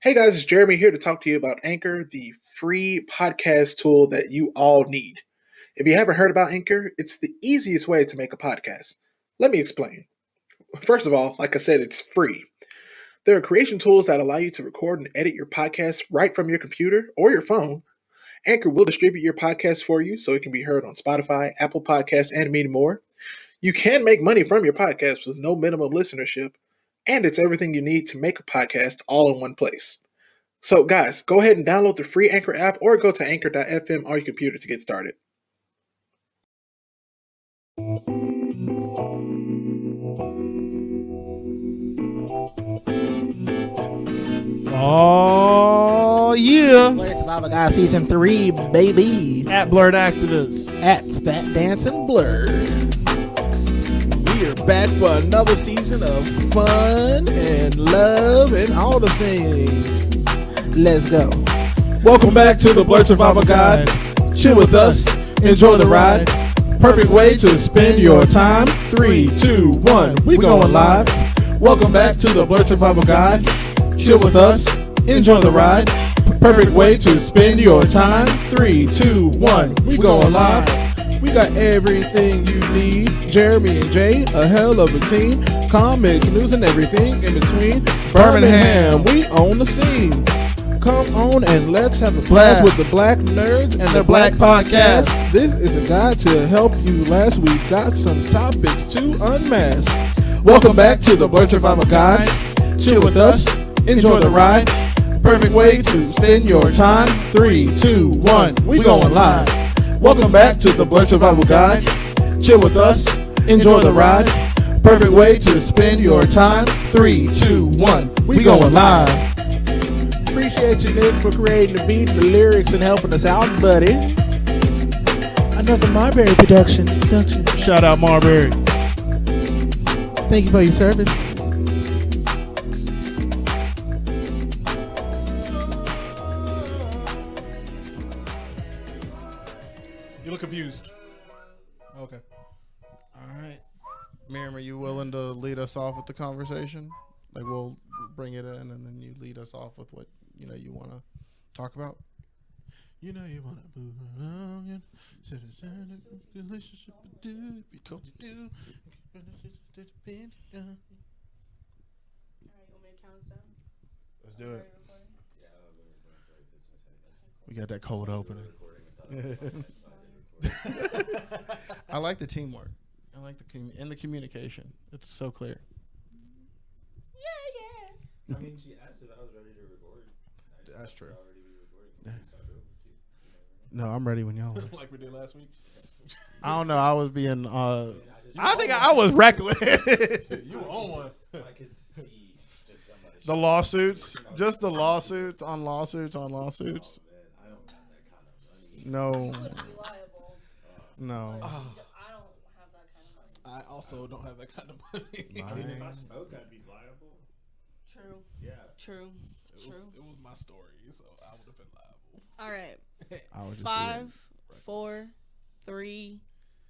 Hey guys, it's Jeremy here to talk to you about Anchor, the free podcast tool that you all need. If you haven't heard about Anchor, it's the easiest way to make a podcast. Let me explain. First of all, like I said, it's free. There are creation tools that allow you to record and edit your podcast right from your computer or your phone. Anchor will distribute your podcast for you so it can be heard on Spotify, Apple Podcasts, and many more. You can make money from your podcast with no minimum listenership, and it's everything you need to make a podcast all in one place. So guys, go ahead and download the free Anchor app or go to anchor.fm on your computer to get started. Oh, yeah. Blerd Survival Guide Season 3, baby. At Blerd Activists. At that dancing Blerd. We are back for another season of fun and love and all the things. Let's go. Welcome back to the Blerd Survival Guide. Chill with us, enjoy the ride. Perfect way to spend your time. 3, 2, 1, we going live. Welcome back to the Blerd Survival Guide. Chill with us, enjoy the ride. Perfect way to spend your time. 3, 2, 1, we going live. We got everything you need. Jeremy and Jay, a hell of a team. Comics, news, and everything in between. Birmingham, we own the scene. Come on and let's have a blast with the Black Nerds and the Black Podcast. This is a guide to help you last. We got some topics to unmask. Welcome back to the Blerd Survival Guide. Chill with us, enjoy the ride. Perfect way to spend your time. 3, 2, 1, we going live. Welcome back to the Blerd Survival Guide. Chill with us, enjoy the ride. Perfect way to spend your time. 3, 2, 1, we going live. Appreciate you, Nick, for creating the beat and the lyrics and helping us out, buddy. Another Marbury production. Shout out Marbury. Thank you for your service. You look confused. Okay. All right. Miriam, are you willing to lead us off with the conversation? Like, we'll bring it in, and then you lead us off with what you want to talk about. You know you want to move along and relationship do if you told you do. Alright, you want me to count us down? Let's do it. We got that cold opening. I like the teamwork. I like the and the communication. It's so clear. I mean, she asked if I was ready to record. That's true. Already be recording. No, I'm ready when y'all are. Like we did last week. I don't know. I was being. I think I was reckless. You were on one. I could see just somebody. The lawsuits, just the lawsuits on lawsuits on lawsuits. Oh, man, I don't have that kind of money. No, I wouldn't be liable. no. I don't have that kind of money. I also don't have that kind of money. I mean, if I smoked, I'd be liable. True. Yeah. True. It was my story, so I would have been liable. All right. I was just 5, 4, 3,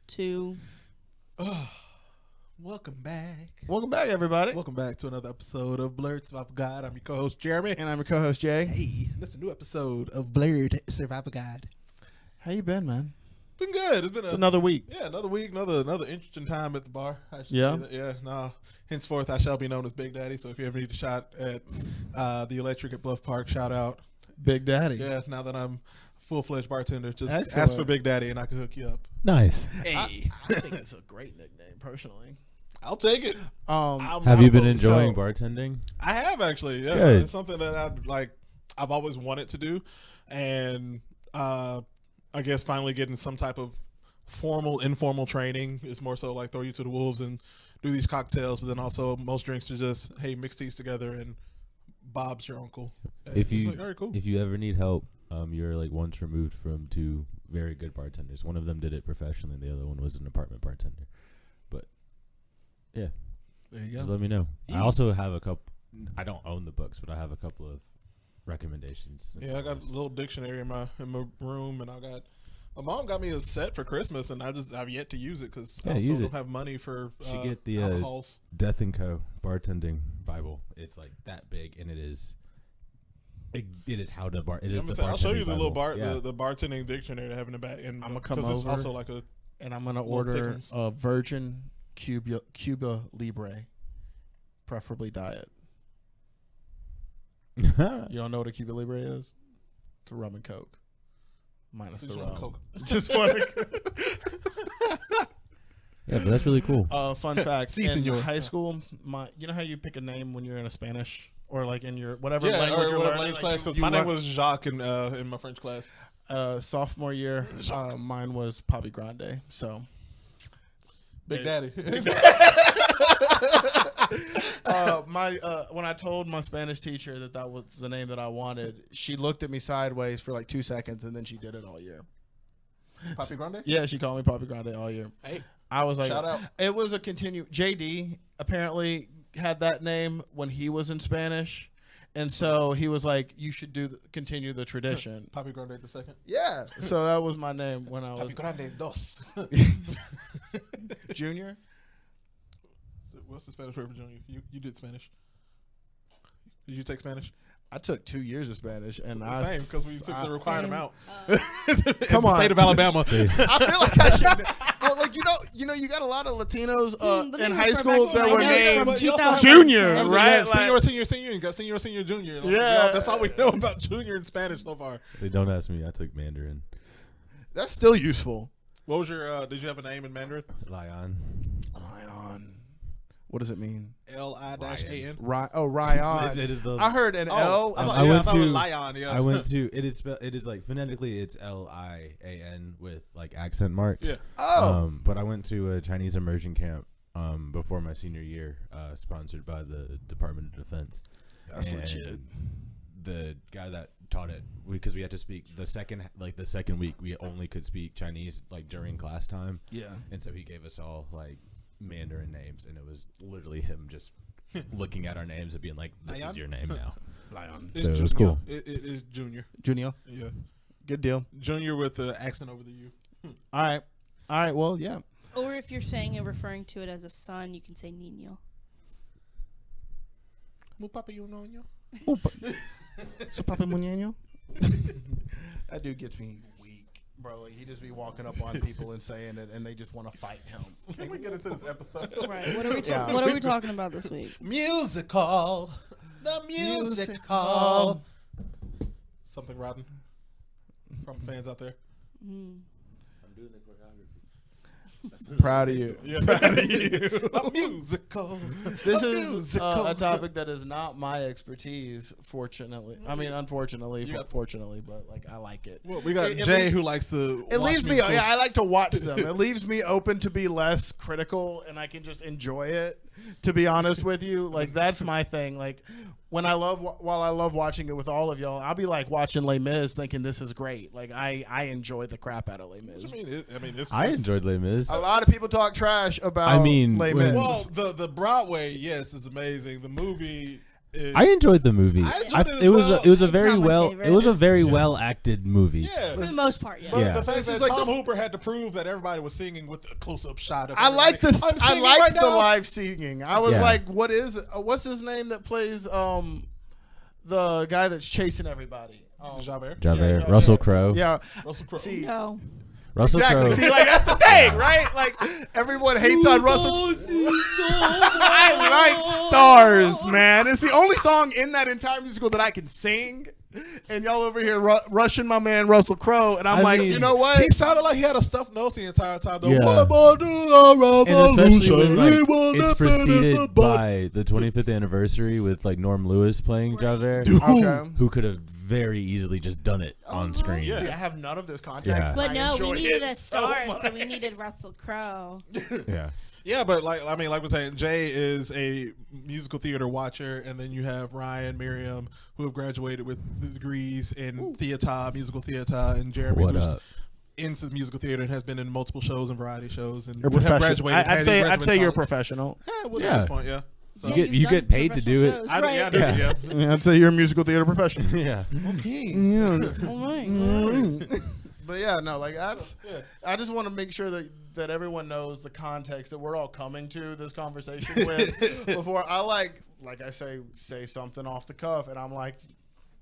2. Welcome back. Welcome back, everybody. Welcome back to another episode of Blerd Survival Guide. I'm your co-host Jeremy, And I'm your co-host Jay. hey, this is a new episode of Blerd Survival Guide. How you been, man? Been good. It's been It's another week. another week, another interesting time at the bar. I should Yeah? say that. Yeah. No. Henceforth, I shall be known as Big Daddy. So if you ever need a shot at the Electric at Bluff Park, shout out. Big Daddy. Yeah. Now that I'm full-fledged bartender, just Excellent. ask for Big Daddy and I can hook you up. Nice. Hey, I think it's a great nickname, personally. I'll take it. I'm Have not you been opposed. enjoying So, bartending? I have actually. Yeah, Good. it's something that I've always wanted to do, and I guess finally getting some type of formal, informal training is more so like throw you to the wolves and do these cocktails, but then also most drinks are just hey mix these together and Bob's your uncle. If It's you like, all right, cool. if you ever need help, you're like once removed from 2 very good bartenders. One of them did it professionally, and the other one was an apartment bartender. But yeah, There you just go. let me know. Yeah. I also have a couple. I don't own the books, but I have a couple of recommendations. Yeah, I got a little dictionary in my room, and I got. My mom got me a set for Christmas, and I've yet to use it because Yeah, I also use don't it. have money for You should get the alcohols. Death and Co. bartending Bible. It's like that big, and it is It is how to bar. It I'm is gonna the say, I'll show you bartending the little Bible. the bartending dictionary they have in the back, and I'ma come 'cause it's over. also like a And I'm gonna Little order thickens. a virgin Cuba Libre, preferably diet. You don't know what a Cuba Libre is? It's a rum and coke, minus the Just rum. Coke. Just one. Yeah, but that's really cool. Fun fact: Si, in senor. high school, you know how you pick a name when you're in a Spanish or like in your whatever Yeah, language or you're whatever learning. language like class. Because you my name learn- was Jacques in my French class. sophomore year. Mine was Papi Grande. So Big Daddy. when I told my Spanish teacher that was the name that I wanted, she looked at me sideways for like 2 seconds and then she did it all year. Papi Grande. Yeah, she called me Papi Grande all year. Hey, I was like, shout out. it was a JD apparently had that name when he was in Spanish. And so he was like, you should continue the tradition. Papi Grande the second. Yeah. So that was my name when I Papi was Grande dos. junior. So what's the Spanish word for junior? You did Spanish. Did you take Spanish? I took 2 years of Spanish, and Same, because we took the required Same. amount. Come on. State of Alabama. I feel like I should. Well, like you got a lot of Latinos let me in high refer school back to that my were notes named from But you also have, 2010. Junior, right? Senior, senior. You got senior, junior. Like, Yeah. that's all we know about junior in Spanish so far. They don't ask me. I took Mandarin. That's still useful. What was your? Did you have a name in Mandarin? Lion. Ryan. What does it mean? L-I-A-N. Ryan. It is the. I heard an L. I thought, I yeah, went I thought it was to- Lion. Yeah. I went to. It is like phonetically, it's Lian with like accent marks. Yeah. Oh. But I went to a Chinese immersion camp before my senior year, sponsored by the Department of Defense. That's And legit. The guy that taught it, because we had to speak the second week, we only could speak Chinese like during class time, Yeah. and so he gave us all like Mandarin names, and it was literally him just looking at our names and being like, "This Lion? is your name now." Lion. It's So it was junior. cool. It is junior. Junior. Yeah. Good deal. Junior with the accent over the U. All right. Well, yeah. Or if you're saying and referring to it as a son, you can say niño. Mu papa you know you. So Papa Muñeño? That dude gets me weak, bro. Like he just be walking up on people and saying it, and they just want to fight him. Can we get into this episode? Right. What are we? Yeah. What are we talking about this week? Musical. The musical. Something rotten from fans out there. Mm. I'm doing the choreography. Proud of you. Yeah. A musical. This is a topic that is not my expertise, fortunately. I mean, unfortunately, You got- fortunately, but like I like it. Well, we got It Jay leaves- who likes to. It watch leaves me. musicals. Yeah, I like to watch them. It leaves me open to be less critical, and I can just enjoy it. To be honest with you, like that's my thing. Like while I love watching it with all of y'all, I'll be like watching Les Mis, thinking this is great. Like I enjoy the crap out of Les Mis. It's. I enjoyed Les Mis. A lot of people talk trash about. I mean, Les when- Mis. Well, the Broadway, yes, is amazing. The movie. Is, I enjoyed the movie. I enjoyed it as it was well. it was a It's very not my well favorite. it was a very well acted movie. yeah. For the most part, yeah. But Yeah. the fact This that is like Tom the- Hooper had to prove that everybody was singing with a close-up shot of I like everybody. this. I'm I singing like right the now. live singing. I was Yeah. like, "What is? What's his name that plays the guy that's chasing everybody?" Javert. Javert, Yeah, Russell yeah. Crowe, Yeah. Russell Crowe. See, No. Russell exactly. Crowe. See, like that's the thing, right? Like everyone hates on Russell. I like Stars, man. It's the only song in that entire musical that I can sing. And y'all over here rushing my man Russell Crowe, and I'm I like, mean, you know what? He sounded like he had a stuffed nose the entire time. Though. Yeah. What about the And especially revolution? when, We like, wanna it's finish the preceded book. by the 25th anniversary with like Norm Lewis playing Javert, Okay. who could have very easily just done it on screen. Yeah. See, I have none of this context. Yeah. and But I no, we enjoy needed it a so Stars, much. but we needed Russell Crowe. Yeah. Yeah, but like we're saying, Jay is a musical theater watcher, and then you have Ryan, Miriam, who have graduated with degrees in theater, musical theater, and Jeremy, What who's up? into musical theater and has been in multiple shows and variety shows, and You're would have professional. graduated. I'd say you're college. professional. Yeah, would Yeah. at this point, yeah. So, Yeah, You you've get done paid to do it. professional shows, I, right? yeah, I do, Yeah. yeah. I'd say you're a musical theater professional. Yeah. All right. But yeah, no, like that's. I just want to make sure that everyone knows the context that we're all coming to this conversation with before I like I say something off the cuff, and I'm like,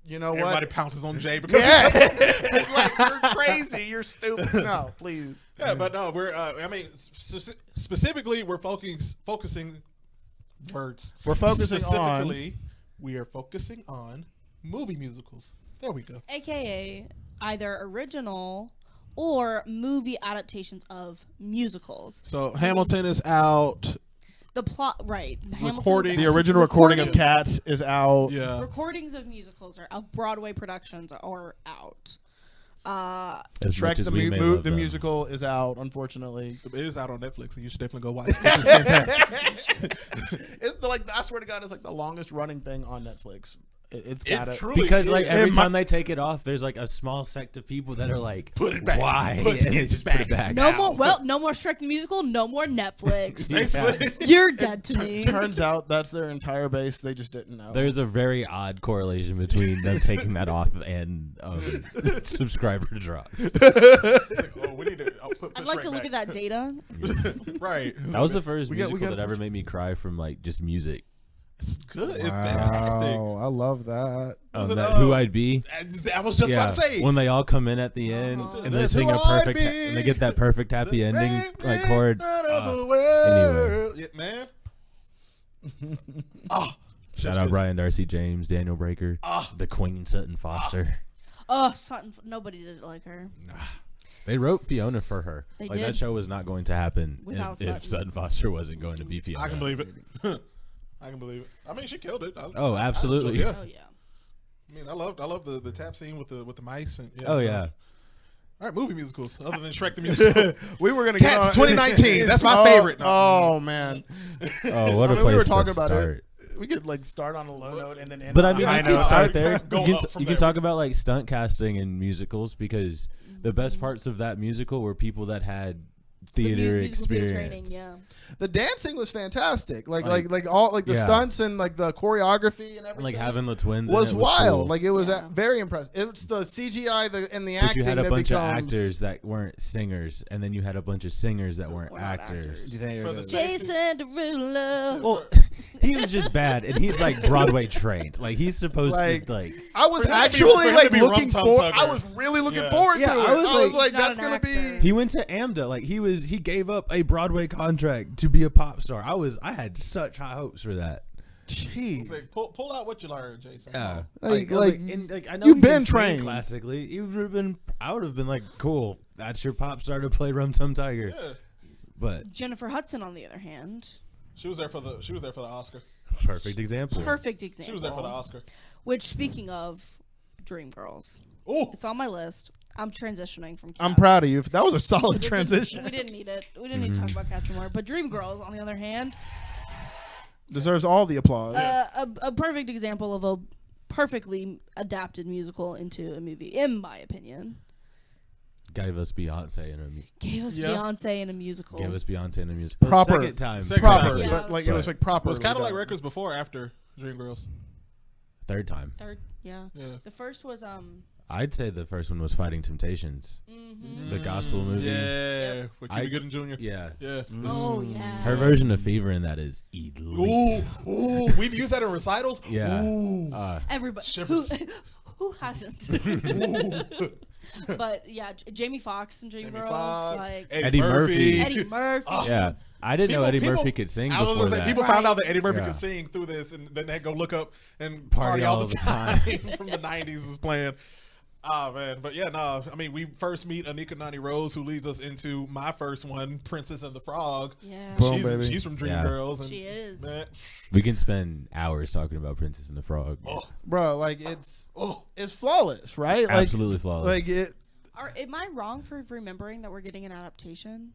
You know Everybody what? pounces on Jay because Yeah, like you're crazy. You're stupid. No, please. yeah, but no, we're. Specifically, we're focusing. Words. We're focusing on. Specifically, we are focusing on movie musicals. There we go. AKA either original or movie adaptations of musicals. So Hamilton is out. The plot, right? Recording- The original recording of Cats is out. Yeah. Recordings of musicals or of Broadway productions are out. As Shrek much as we may love the them. musical is out, unfortunately. It is out on Netflix, and you should definitely go watch it. It's fantastic. It's like, I swear to God, it's like the longest running thing on Netflix. It's got it. truly Because is. like every time they take it off, there's like a small sect of people that are like, Put it back. Why? Put And they it just back. put it back. No more. Well, no more Shrek the musical. No more Netflix. Basically. You're dead to me. Turns out that's their entire base. They just didn't know. There's a very odd correlation between them taking that off and subscriber drop. Oh, we need to put I'd like to Shrek look at back. that data. Right. That was the first We got- musical we got- that ever made me cry from like just music. It's good. It's fantastic. Wow, I love that. Was it, That Who I'd Be. I was just about to say. When they all come in at the end and they That's sing who a I'd perfect, be. and they get that perfect happy ending like chord. Anyway. Anyway, Yeah, man. shout out Brian Darcy James, Daniel Breaker, the Queen Sutton Foster. Oh, Sutton. Nobody did it like her. They wrote Fiona for her. They Like did. that show was not going to happen Without if Sutton. Sutton Foster wasn't going to be Fiona. I can believe it. I can believe it. I mean, she killed it. Oh, absolutely. Yeah. Oh yeah. I mean, I love the tap scene with the mice and Oh yeah. All right, movie musicals other than Shrek the musical. We were gonna Cats get on, 2019. That's my favorite. No. Oh man, Oh, what a I mean, place we were to talking about start. it. We could like start on a low note and then end But I on a mean, high you note. can start there. Go You up can, from you can there. talk about like stunt casting in musicals because the best parts of that musical were people that had theater Musical theater experience. training, yeah. The dancing was fantastic. Like Like, all like the yeah. stunts and like the choreography and everything. Like having the twins in was it wild. cool. Like it was Yeah. very impressive. It's the CGI and the But acting you had a that bunch of becomes. actors that weren't singers, and then you had a bunch of singers that weren't Were not actors. actors. You think For it the was- Jason Derulo. Well, he was just bad, and he's like Broadway trained. Like he's supposed Like- to like. I was For him to be- actually for him like to be looking Rum Tum forward. I Tugger. was really looking Yeah. forward Yeah, to it. I was like- He's not that's an gonna actor. be. He went to AMDA. Like he gave up a Broadway contract to be a pop star. I had such high hopes for that. Jeez. It's like, pull out what you learned, Jason. Yeah, Like- and, I know you've he been can sing trained. classically. I would have been like, cool. That's your pop star to play Rum Tum Tiger. Yeah. But Jennifer Hudson, on the other hand, She was there for the Oscar. perfect example. perfect example. She was there for the Oscar. Which, speaking of Dreamgirls, Oh, it's on my list. I'm transitioning from. Cats. I'm proud of you. That was a solid We didn't- transition. We didn't need it. We didn't need to talk about Cats anymore. But Dreamgirls, on the other hand, Deserves all the applause. a perfect example of a perfectly adapted musical into a movie, in my opinion. Gave us Beyonce in a Gave us Yeah. Beyonce in a musical. gave us Beyonce in a musical. Proper. Second time. Second proper, time. Yeah. but like it was like proper. was Cadillac Records before or after Dreamgirls? Third time. Third, yeah. Yeah. The first was I'd say the first one was Fighting Temptations, the gospel movie. Yeah, Yep. with Cuba Gooding Jr. Yeah. Yeah. Oh yeah. Her version of Fever in that is elite. Ooh, we've used that in recitals. Yeah. Ooh. Everybody. Who, Shivers. who hasn't? But yeah, Jamie Foxx and Jamie Dreamgirls, Foxx, like Eddie Murphy. Murphy. Eddie Murphy. Yeah. I didn't know Eddie People- Murphy could sing I was before gonna say, that. people Right. found out that Eddie Murphy Right. could sing through this, and then they go look up and Party party all all the the time from the '90s was playing. Oh man, but yeah, no. I mean, we first meet Anika Nani Rose, who leads us into my first one, Princess and the Frog. Yeah. Boom, baby. She's from Yeah. Dreamgirls. And She is. Man, We can spend hours talking about Princess and the Frog. Bro, like it's flawless, right? Like, Absolutely flawless. Like it. Am I wrong for remembering that we're getting an adaptation?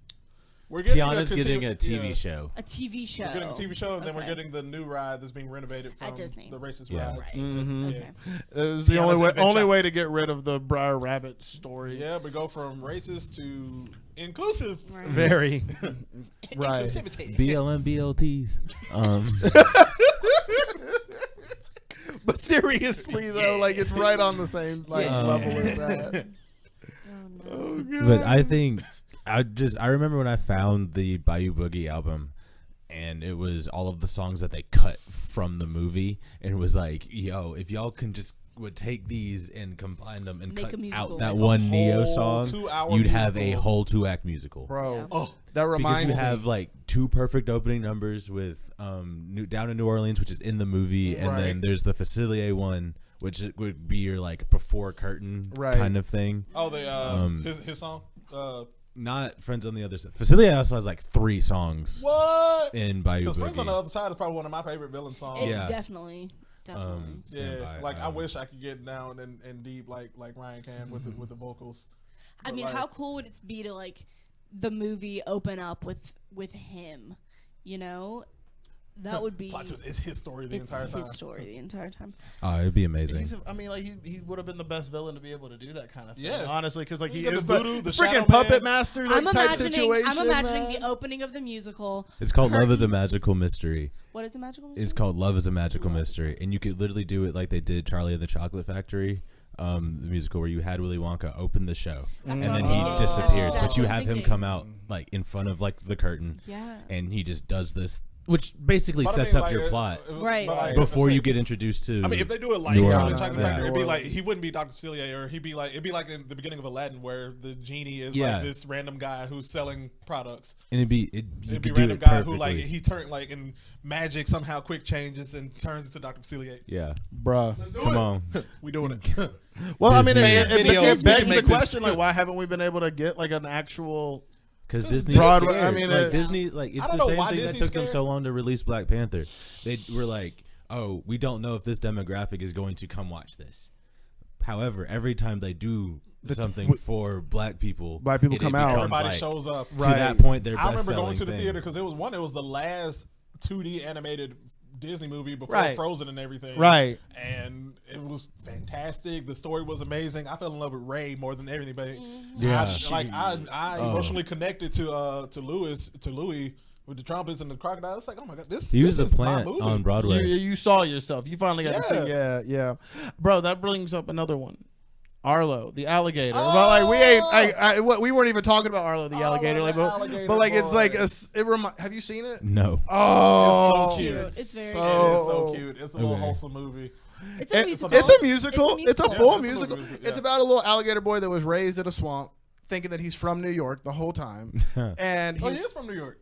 we're getting Tiana's getting a TV yeah. show. A TV show. We're getting a TV show, and then we're Okay. getting the new ride that's being renovated from Disney. the racist Yeah. rides. Right. Mm-hmm. Okay. It was the Tiana's only adventure. way to get rid of the Briar Rabbit story. Yeah, we go from racist to inclusive. Right. Very. Right. Inclusivity. BLM BLTs. But seriously though, like it's right on the same like level as that. Oh, no. But I think I remember when I found the Bayou Boogie album, and it was all of the songs that they cut from the movie, and it was like, yo, if y'all can just would take these and combine them and Make cut a musical. out that Make a one Neo whole song, 2-hour you'd have a musical. whole 2-act musical. Bro, Yeah. Oh, that Because reminds you me. have like 2 perfect opening numbers with down in New Orleans, which is in the movie, and then Right. there's the Facilier one, which would be your like before curtain Right. kind of thing. oh, his song. Not Friends on the Other Side. Facilier also has like 3 songs What? in Bayou Because Friends on the Boogie. Other Side is probably one of my favorite villain songs. It Yeah. definitely. Stand Yeah, by, like I wish I could get down and deep like Ryan can with the vocals. I But, mean, like, how cool would it be to like the movie open up with him? You know, that would be. plot twist, it's his story the It's entire time. his story the entire time. Oh, it'd be amazing. He would have been the best villain to be able to do that kind of thing. Yeah. Honestly, because like You he got is the the, voodoo, the freaking Shadow puppet Man. master like, type situation. I'm imagining man. the opening of the musical. It's called Love is a curtains. Magical Mystery. What is a magical mystery? It's called Love is a Magical Mystery, and you could literally do it like they did Charlie and the Chocolate Factory, the musical where you had Willy Wonka open the show, and then he Oh. disappears, That's but you what I'm have him thinking. come out like in front of like the curtain, Yeah. and he just does this, which basically But I sets mean, up like, your plot Right. but, like, before if you they- get introduced to. I mean, if they do it like New Charlie Orleans, and the Chocolate yeah. Factory, it'd be like he wouldn't be Dr. Facilier, or it'd be like in the beginning of Aladdin where the genie is Yeah. like this random guy who's selling products. and you It'd be could a do random it guy perfectly. who like he turned like in magic somehow quick changes and turns into Dr. Facilier. yeah, Bruh. come on. We doing it. Well, I mean, Disney. it Videos, begs we can the make this. question: like, why haven't we been able to get like an actual? Because This is Disney, Broadway, scared. I mean, like Disney, like it's I don't the know same why thing that Disney's took them so scared. long to release Black Panther. They were like, "Oh, we don't know if this demographic is going to come watch this." However, every time they do something for Black people, Black people it come out. becomes, Everybody like, shows up. to that point. Their I remember best-selling going to the thing. theater because it was the last 2D animated Disney movie before Right. Frozen and everything. Right. And it was fantastic. The story was amazing. I fell in love with Ray more than everything. But Yeah. I emotionally connected to Louis with the trumpets and the crocodile. It's like, oh my god, this He was this a is my plant movie. on Broadway. You saw yourself. You finally got to see. Yeah. Bro, that brings up another one. Arlo, the alligator. But like we ain't. We weren't even talking about Arlo, the alligator. the Like, alligator but like it's boy. like have you seen it? No, Oh, It's so cute. It's very It is so so cute. It's a little wholesome movie. It's a It- musical. It's a musical. It's a musical. full it's a musical. musical, It's yeah. about a little alligator boy that was raised in a swamp, thinking that he's from New York the whole time, and Oh, he is from New York.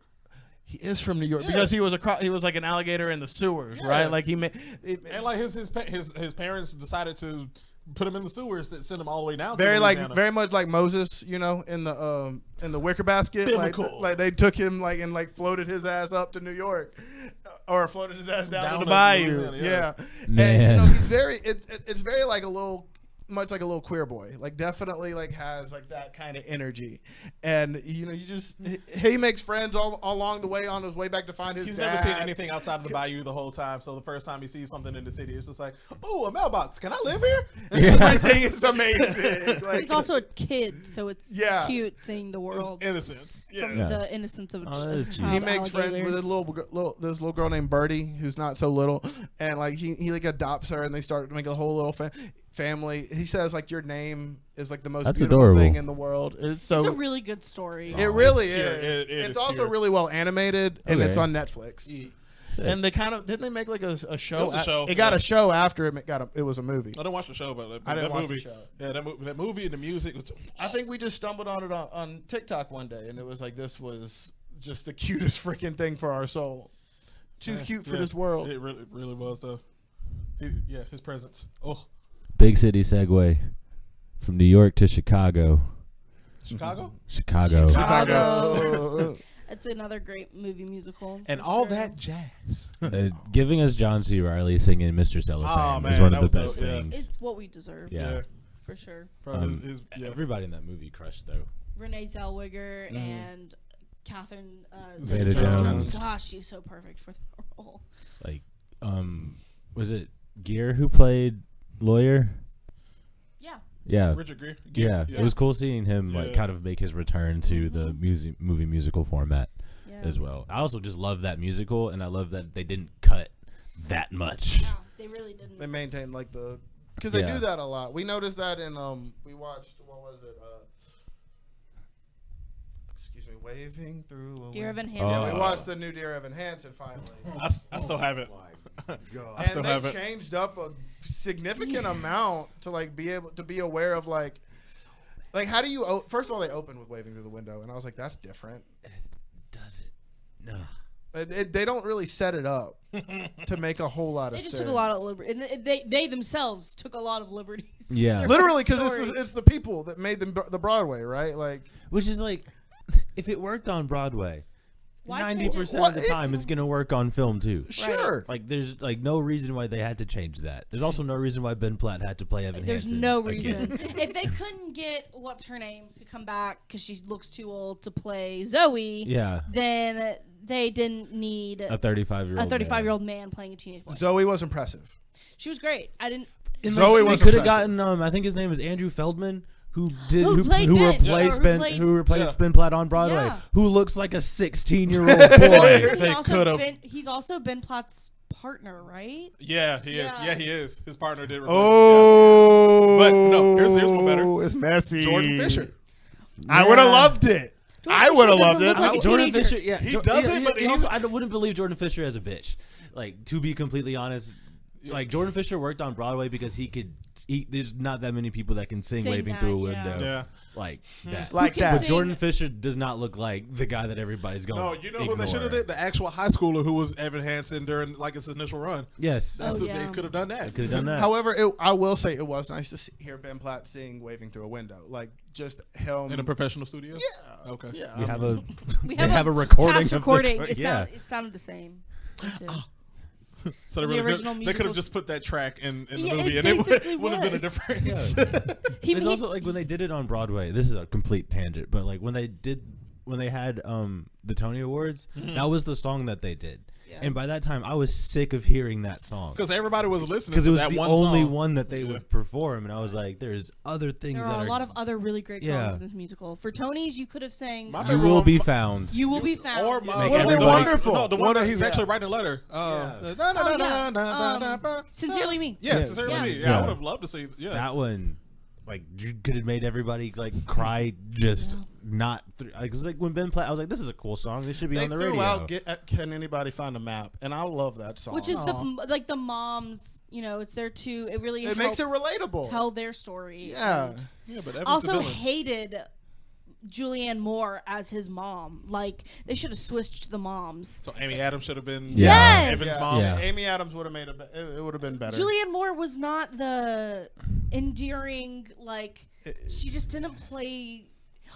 he is from New York Yeah. because he was like an alligator in the sewers, Yeah. right? Like And like his parents decided to put him in the sewers that sent him all the way down. very to like Louisiana. very much like Moses, you know, in the wicker basket. Biblical. Like they took him and floated his ass up to New York, or floated his ass down Down to the to bayou. Louisiana, yeah. And Man. he's very. It's very like a little. Much like a little queer boy, like definitely like has like that kind of energy, and you just he makes friends all along the way on his way back to find his. He's dad. never seen anything outside of the bayou the whole time. So the first time he sees something in the city, it's just like, oh, a mailbox. Can I live here? Everything is amazing. Like, He's also a kid, so it's Yeah. cute seeing the world Innocence. Yeah. from Yeah. the innocence of a Oh, that is cute. child he makes friends alligator. with this little girl named Birdie, who's not so little, and like he like adopts her, and they start to make a whole little family. He says like your name is like the most That's beautiful adorable. thing in the world. It's so It's a really good story. it really It's pure. is. It It's is also pure. really well animated, and it's Okay. on Netflix. Sick. And they didn't they make like a show? It was a show, It got yeah. a show after it was a movie. I didn't watch the show, but I didn't that watch the movie, show. Yeah, that movie and the music was. I think we just stumbled on it on TikTok one day, and it was like this was just the cutest freaking thing for our soul. Too cute for Yeah, this world. It really was though. His presence. Oh, Big city segue from New York to Chicago. Chicago Chicago. Chicago. It's another great movie musical. and for all sure. that jazz. Giving us John C. Reilly singing "Mr. Cellophane" Oh, is man, one that of the was best dope, yeah. things. It's what we deserve. Yeah. For sure. Probably Everybody in that movie crushed though. Renee Zellweger and Catherine Zeta-Jones. Gosh, she's so perfect for the role. Like, was it Gere who played lawyer? Yeah. Yeah. Richard Gere. Yeah, it was cool seeing him like Yeah. kind of make his return to the movie musical format Yeah. as well. I also just love that musical, and I love that they didn't cut that much. Yeah, they really didn't. They maintain like because they Yeah. do that a lot. We noticed that in we watched what was it? Excuse me, waving through. Dear Evan Yeah, Hansen. we watched the new Dear Evan Hansen finally. I still have it. I And still they haven't. changed up a significant amount to like be able to be aware of like how do you first of all they opened with waving through the window and I was like that's different. Does it? No. They don't really set it up to make a whole lot of They sense. just took a lot of liberty, and they themselves took a lot of liberties. Yeah. Literally, because it's the people that made the Broadway, right? Like, Which is like, if it worked on Broadway, Why change it? 90% of the time it's gonna work on film too. sure. Like, there's like no reason why they had to change that. There's also no reason why Ben Platt had to play Evan There's Hansen no again. reason. If they couldn't get what's her name to come back because she looks too old to play Zoe, Yeah. then they didn't need A 35-year-old. 35-year-old man playing a teenage boy. Zoe was impressive. She was great. I didn't. Zoe was They could have impressive. gotten. I think his name is Andrew Feldman, who played Ben, replaced or Ben, played- who replaced Ben Platt on Broadway, Yeah. who looks like a 16-year-old boy. Isn't he They also could've- he's also Ben Platt's partner, right? Yeah, he is. Yeah. Yeah, he is. His partner did. Replace Oh, But no, here's one better. It's messy. Jordan Fisher. I would have loved it. Jordan I would have Fisher loved doesn't it. look like a Jordan teenager. Fisher, yeah, He doesn't, but he he's- also, I wouldn't believe Jordan Fisher as a bitch. Like, to be completely honest, like Jordan Fisher worked on Broadway because he could. There's not that many people that can sing Sing waving that, through a yeah. window, Yeah. like that. Like can that. But Jordan Fisher does not look like the guy that everybody's going. No, you know who they should have did? The actual high schooler who was Evan Hansen during like his initial run. Yes, That's Oh, what yeah. they could have done that. could have done that. However, I will say it was nice to hear Ben Platt sing "Waving Through a Window." Like just him In a professional studio? Yeah. Okay. Yeah, we have a We they have a recording cast of recording. the, It, yeah. it sounded the same. It did. So they, The really original they could have musical- just put that track in the Yeah, movie it and it basically wouldn't have been a was. difference. It's also like when they did it on Broadway. This is a complete tangent, but like when they had the Tony Awards, that was the song that they did. Yeah. And by that time, I was sick of hearing that song Because everybody was listening because to it was that the one only song. one that they Yeah. would perform, and I was like, "There's other things There that are are a lot of other really great songs Yeah. in this musical. For Tony's, you could have sang My you favorite will one- be found." "You Will Be Found." Or is my, Make the everybody- one- Wonderful. No, the one that he's Yeah. actually writing a letter. Sincerely Me. Yes, sincerely Yeah. me. Yeah, Yeah. I would have loved to see. Yeah, That one, like, could have made everybody like cry. Just not because like when Ben Platt, I was like, "This is a cool song. This should be They on the threw radio." out "Can Anybody Find a Map?" and I love that song. Which is the moms. You know, it's there too. It really it makes it helps relatable. tell their story. Yeah. and yeah, but Evan's the Also villain. hated Julianne Moore as his mom. Like they should have switched the moms. So Amy Adams should have been Yes! Evan's Yeah. mom. Yeah. Amy Adams would have made it would have been better. Julianne Moore was not the endearing, like, she just didn't play.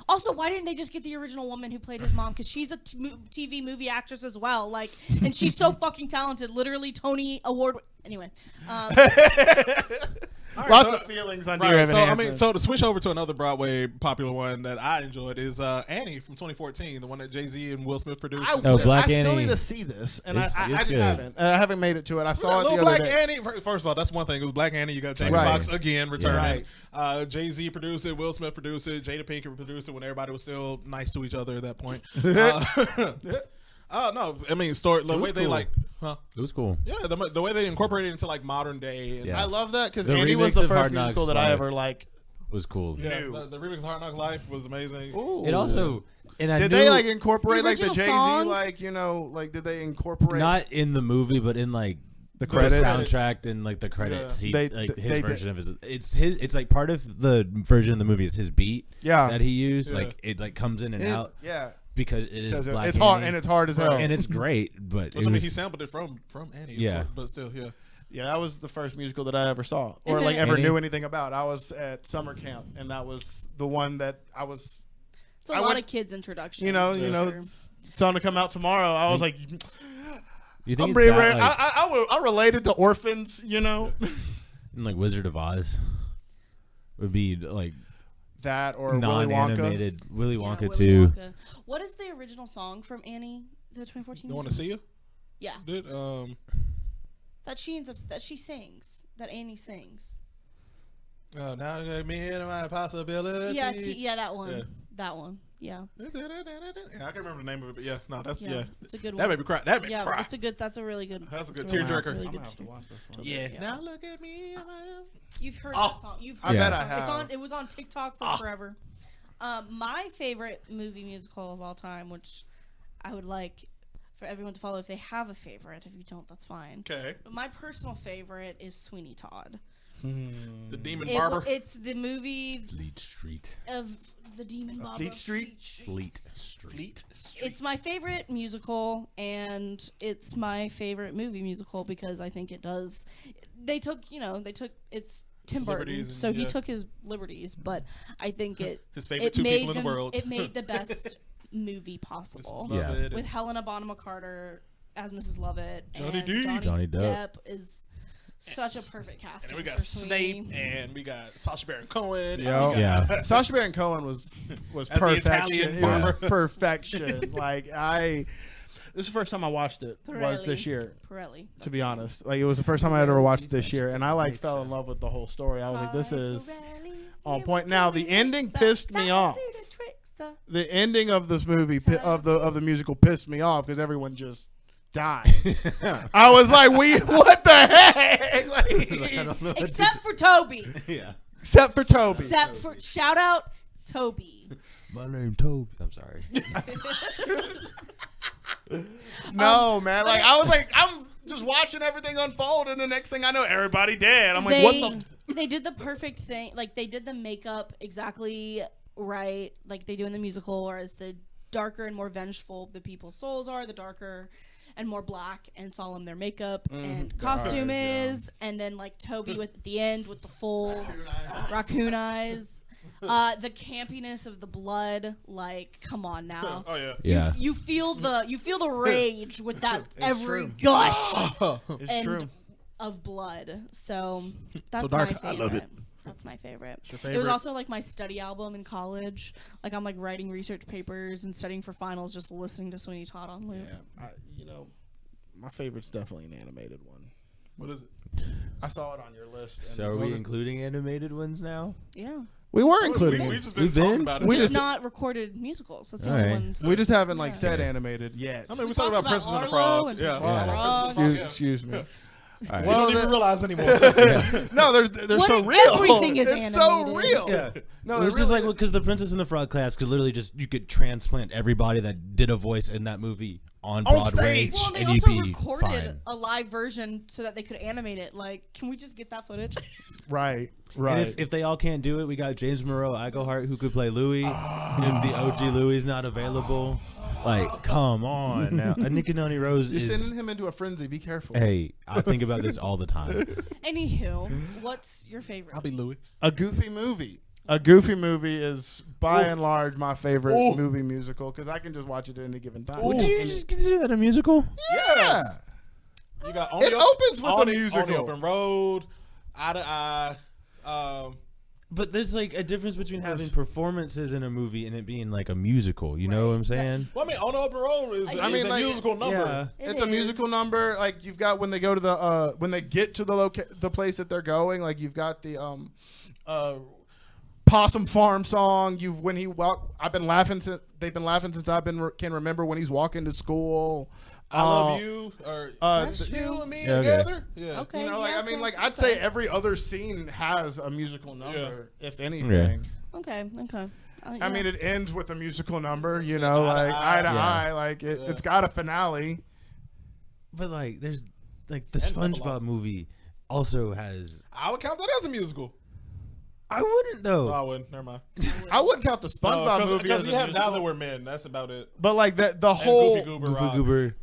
Also, why didn't they just get the original woman who played his mom? Because she's a TV movie actress as well. Like, and she's so fucking talented. Literally, Tony Award. Anyway. Lots of feelings on Dear Right. Evan So I Hansen. mean, so to switch over to another Broadway popular one that I enjoyed is Annie from 2014, the one that Jay-Z and Will Smith produced. Oh, Black I still Annie. need to see this, and I It's just good. haven't. I haven't made it to it. I saw it the Little other Black day. Annie. First of all, that's one thing. It was Black Annie. You got Jamie Right. Foxx again returning. Right. Jay-Z produced it. Will Smith produced it. Jada Pinkett produced it when everybody was still nice to each other at that point. No, I mean, the way they cool. like, huh? It was cool. Yeah, the way they incorporated it into like modern day. And Yeah. I love that because The Annie was remix the of first Hard musical Knocks that I Life. ever like. Was cool. Yeah, New. the remix of Hard Knock Life was amazing. Ooh. It also and I Did knew they like incorporate The like the original Jay Z song? like like did they incorporate not in the movie, but in like the the credits? soundtrack and like the credits. Yeah. He They- like his they version of his. It's like part of the version of the movie is his beat. Yeah. that he used. Yeah. Like it like comes in and out Yeah, because it is because Black it's hard Annie. and it's hard as hell. and it's great, but Which, it I mean, was, he sampled it from Annie. Yeah. of course, but still, yeah. Yeah, that was the first musical that I ever saw or And like then- ever Annie? knew anything about. I was at summer camp, and that was the one that I was. It's a I lot went- of kids' introduction. You know, for sure. son to come out tomorrow. I was like, you think I'm it's really, that, like, I related to orphans. You know, in, like Wizard of Oz would be like that or Willy Wonka. non-animated Willy Yeah, Wonka Willy too. Wonka. What is the original song from Annie, the 2014? You want to musical? see you? Yeah, Did that she ends up that she sings, that Annie sings. now me and my possibility. Yeah, that one. Yeah. That one. Yeah. Yeah, I can't remember the name of it, but yeah, no, that's Yeah. yeah. It's a good one. That made me cry. That made me Yeah, cry. it's a good. That's a really good. That's a good really tearjerker. really I'm good gonna have to tune. watch this one. Yeah. Yeah. Now look at me. You've heard Oh, that song. You've I heard bet that I song. It's have. on. It was on TikTok for forever. My favorite movie musical of all time, which I would like for everyone to follow if they have a favorite. If you don't, that's fine. Okay. But my personal favorite is Sweeney Todd. The Demon Barber. It's the movie Fleet Street. of the Demon Barber. Fleet Street? Fleet Street. Fleet Street. It's my favorite musical, and it's my favorite movie musical because I think it does. They took it's Tim Burton, liberties so and- he yeah. took his liberties, but I think His favorite it two made people in the them- world. It made the best movie possible. Yeah. Love it. With Helena Bonham Carter as Mrs. Lovett, Johnny and D. Johnny Depp. Depp is such a perfect And casting. then we got for Sweeney. Snape, and we got Sacha Baron Cohen. Yo. And we got- Sacha Baron Cohen was As the perfection. Italian It was barber. perfection. Like this is the first time I watched it. Was Pirelli. this year. Pirelli. To be honest, like it was the first time I had ever watched this year, and I like fell in love with the whole story. I was like, this is on point. Now the ending pissed me off. The ending of this movie of the musical pissed me off because everyone just died. I was like, what the heck? Like, Except for Toby. Yeah. except for Toby. Except for shout out Toby. My name Toby. I'm sorry. No, man. Like I was like, I'm just watching everything unfold, and the next thing I know, everybody dead. I'm like, what the? They did the perfect thing. Like they did the makeup exactly right, like they do in the musical. Whereas the darker and more vengeful the people's souls are, the darker and more black and solemn their makeup and costume is. And then like Toby with at the end with the full raccoon eyes. The campiness of the blood, like, come on now. Oh yeah. Yeah. You feel the rage with that every true. gush It's and true. of blood. So that's So dark, my favorite. I love it. That's my favorite. your It was favorite? also like my study album in college. Like I'm like writing research papers and studying for finals, just listening to Sweeney Todd on loop. Yeah, my favorite's definitely an animated one. What is it? I saw it on your list. and- So are we including animated ones now? Yeah. We were including We've it. just been We've talking been? about it. We Just just- not recorded musicals. That's the All only right. ones. We just haven't like Yeah. said animated yet. I mean, we talked talked about about Princess and the Arlo Frog. and Yeah. Frog. Excuse me. All right. We don't even that- realize anymore. No, they're What so if real. everything is it's so animated? real. Yeah. No, it was it just really like because the Princess and the Frog class could literally just you could transplant everybody that did a voice in that movie on Broadway, stage. Well, they and also you'd be recorded fine. a live version so that they could animate it. Like, can we just get that footage? Right. And if they all can't do it, we got James Monroe Iglehart who could play Louis. If the OG Louis is not available, like come on now. Nickanoni Rose You're is. sending him into a frenzy. Be careful. Hey, I think about this all the time. Anywho, what's your favorite? I'll be Louis. A Goofy movie. A Goofy movie is by and large my favorite movie musical because I can just watch it at any given time. Would you just consider that a musical? Yeah. You got It opens with on a the musical. open road, eye to eye. But there's like a difference between having performances in a movie and it being like a musical. You know what I'm saying? Well, I mean, on the open road is I a like, musical number. Yeah. It's a musical number. Like you've got when they go to the when they get to the place that they're going. Like you've got the Possum Farm song. When he I've been laughing since they've been laughing since can remember when he's walking to school. I love you, or That's you true. and me Yeah, okay. together. Yeah. Okay. You know, like yeah, I mean, okay, like I'd okay. say every other scene has a musical number, if anything. Okay. Okay. I mean, it ends with a musical number. You know, like eye to Yeah. eye. Like it's got a finale. But like, there's like the And SpongeBob movie also has. I would count that as a musical. I wouldn't though. No, I wouldn't. Never mind. I wouldn't count the SpongeBob movie Because as you a have musical. Now That We're Men. That's about it. But like the And whole Goofy Goober Goofy Rock. Goober.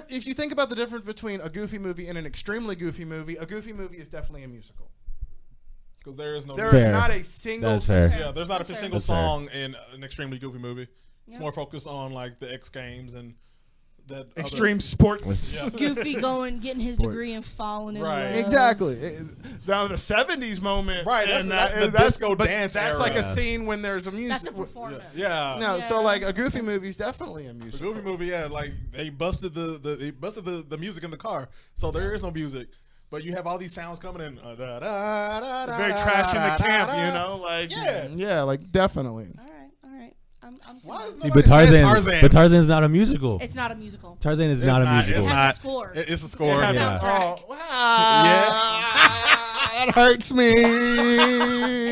if you think about the difference between a Goofy movie and an extremely Goofy movie, a Goofy movie is definitely a musical. Because there is no. There is Fair. not a single. That's fair. Yeah, there's not a That's single fair. song in an extremely goofy movie. It's Yeah. more focused on like the X Games and that Extreme sports. Yeah. Goofy getting his degree and falling in Right. love. Exactly. Now the '70s moment, Right, that's- and that's the disco but dance That's era. like a Yeah. scene when there's a music. That's a performance. Yeah. No, so Yeah. like a Goofy movie is definitely a The musical. Goofy movie, yeah, like they busted the music in the car, so there is no music, but you have all these sounds coming in. Very trash in the camp, you know, like Yeah. like definitely. All right. I'm Why is See, nobody but saying Tarzan. But Tarzan's not a musical. It's not a musical. Tarzan is not a not. musical. It It's has a score. It's a score. It has Yeah. a- Soundtrack. oh, that hurts me.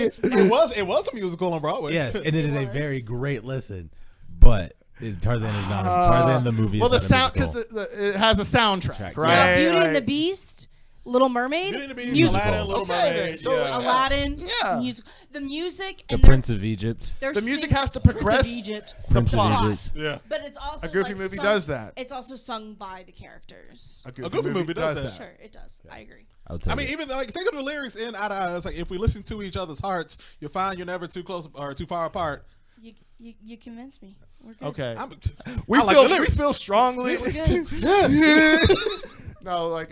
It was a musical on Broadway. Yes, and it is a was. very great listen. But Tarzan is not. Tarzan the movie. Well, the is not sound a musical. because it has a soundtrack, Track. right? Beauty Like- and the Beast, Little Mermaid, Beauty and the Beast, musical. Aladdin, Little Okay, Mermaid. so yeah. Aladdin, Yeah. the music, The and Prince of Egypt. The music has to Prince progress. of Egypt. The Prince of plot. Egypt. Yeah. But it's also A Goofy like movie sung, does that. It's also sung by the characters. A Goofy movie does that. Sure, it does. I agree. I'll tell I mean, you. even like think of the lyrics in Eye to Eye. It's like if we listen to each other's hearts, you'll find you're never too close or too far apart. You convinced me. We're good. Okay. We like the we lyrics. feel strongly. We're good. No, like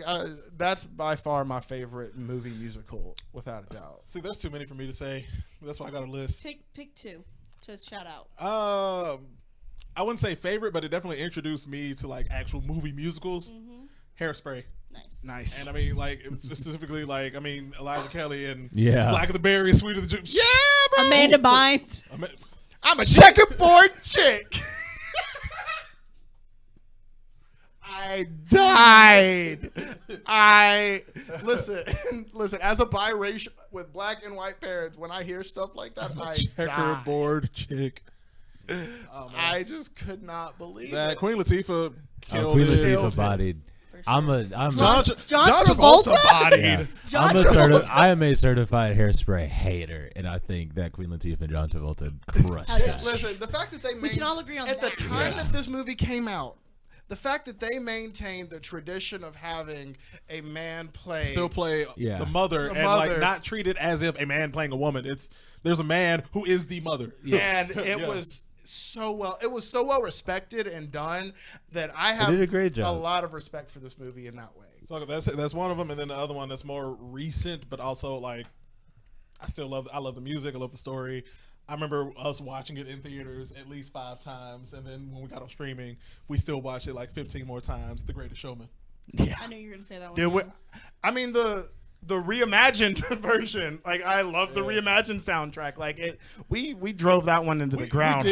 that's by far my favorite movie musical, without a doubt. See, there's too many for me to say. That's why I got a list. Pick two to shout out. I wouldn't say favorite, but it definitely introduced me to like actual movie musicals. Hairspray. Nice. And I mean, like specifically, like I mean, Elijah Kelly and Yeah. Black of the Berry, Sweet of the Juice. Yeah, bro. Amanda Bynes. I'm a checkerboard chick. I died. Listen. As a biracial with black and white parents, when I hear stuff like that, I die. Checkerboard chick. I just could not believe That it. Queen Latifah killed Queen it. Latifah bodied. For sure. I'm John Travolta? bodied. Yeah. I am a certified Hairspray hater, and I think that Queen Latifah and John Travolta crushed that. Listen, the fact that they We can all agree on at that. the time that this movie came out, the fact that they maintained the tradition of having a man play Still play Yeah. the mother The and mother. like not treat it as if a man playing a woman. There's a man who is the mother. and it Yeah. was so well respected and done that I have did a great job. a lot of respect for this movie in that way. So that's one of them, and then the other one that's more recent, but also like I love the music, I love the story. I remember us watching it in theaters at least 5 times, and then when we got on streaming, we still watched it like 15 more times. The Greatest Showman. Yeah, I knew you were gonna say that one. dude. yeah. I mean the reimagined version. Like I love the reimagined soundtrack. Like it, we drove that one into the ground.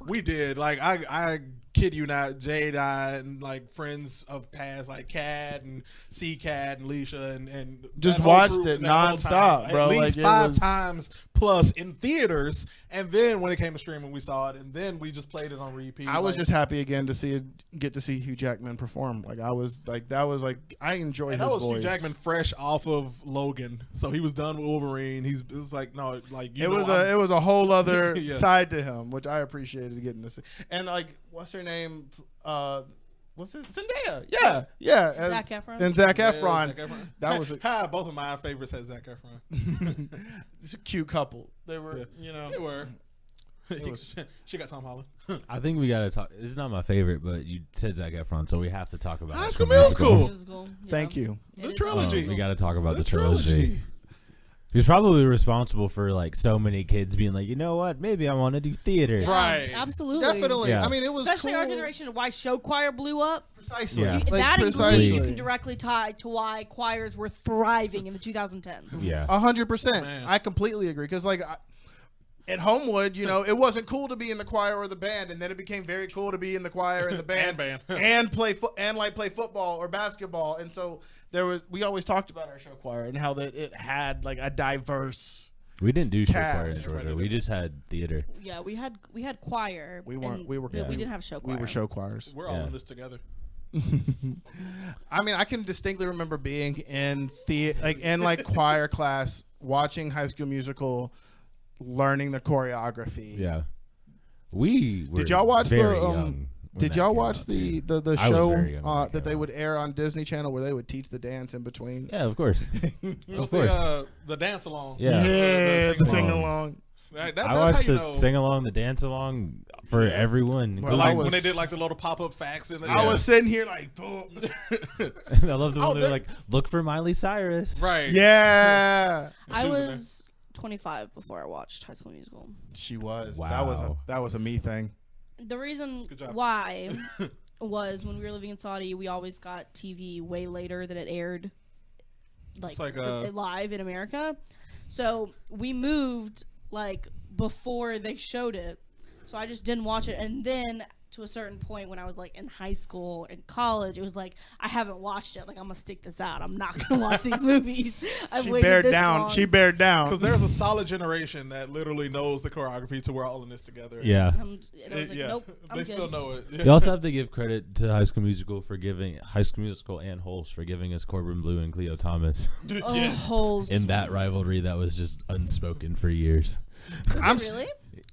We did. Like I kid you not, Jade and I and like friends of past like Cad and C-Cad and Leisha and Just that whole watched group it that whole nonstop, time, bro. At least Like, it 5 was- times plus in theaters, and then when it came to streaming, we saw it, and then we just played it on repeat. I was like, just happy again to get to see Hugh Jackman perform. Like I was like that was like I enjoyed and his that was voice. Hugh Jackman fresh off of Logan, so he was done with Wolverine. It was like no, like It was a whole other Yeah. side to him, which I appreciated getting to see. And like, what's her name? What's it? Zendaya. Yeah. Zac Efron? And Zac Yeah, Efron. Zac Efron. That was both of my favorites had Zac Efron. it's a cute couple. They were, Yeah. you know. They were. was- She got Tom Holland. I think we gotta talk. This is not my favorite, but you said Zac Efron, so we have to talk about High High School School Musical. Musical, yeah. Thank you. It The is trilogy. musical. We got to talk about The the trilogy. He's probably responsible for like so many kids being like, you know what, maybe I want to do theater. Yeah, Right. Absolutely. Definitely. Yeah. I mean, it was Especially cool. our generation of why show choir blew up. Precisely. Yeah. Like, That and Glee precisely. you can directly tie to why choirs were thriving in the 2010s. Yeah. 100%. Man. I completely agree. Because like at Homewood, you know, it wasn't cool to be in the choir or the band, and then it became very cool to be in the choir and the band, and play football or basketball. And so we always talked about our show choir and how that it had like a diverse. We didn't do show choir in Cast. Georgia. We just had theater. Yeah, we had choir. We weren't. and We were. we didn't have show choir. We were show choirs. We're all Yeah. in this together. I mean, I can distinctly remember being in choir class, watching High School Musical, learning the choreography. Yeah. We were Did y'all watch very the? young when Did that y'all came watch out, the too. the I was show very young when that that they came would air on Disney Channel where they would teach the dance in between? Yeah, of course. It was Of course. the dance along. Yeah. the sing-along. sing along. Right, I that's how watched you the know. sing along, the dance along for everyone. Well, Like I was- when they did like the little pop up facts in the I was sitting here like, boom. I love the one Oh, they're like, look for Miley Cyrus. right. Yeah, I She was in was 25 before I watched High School Musical. she was. Wow. That was a me thing. The reason Good job. why was when we were living in Saudi, we always got TV way later than it aired, It's like, live in America. So we moved like before they showed it. So I just didn't watch it, and then to a certain point when I was like in high school and college, it was like I haven't watched it. Like I'm gonna stick this out. I'm not gonna watch these movies. I've She waited bared this down. long. She bared down. Because there's a solid generation that literally knows the choreography to we're all in this together. Yeah. And I was like, nope. I'm they good. still know it. You also have to give credit to High School Musical and Holes for giving us Corbin Bleu and Cleo Thomas Oh, holes. in that rivalry that was just unspoken for years. I'm Really?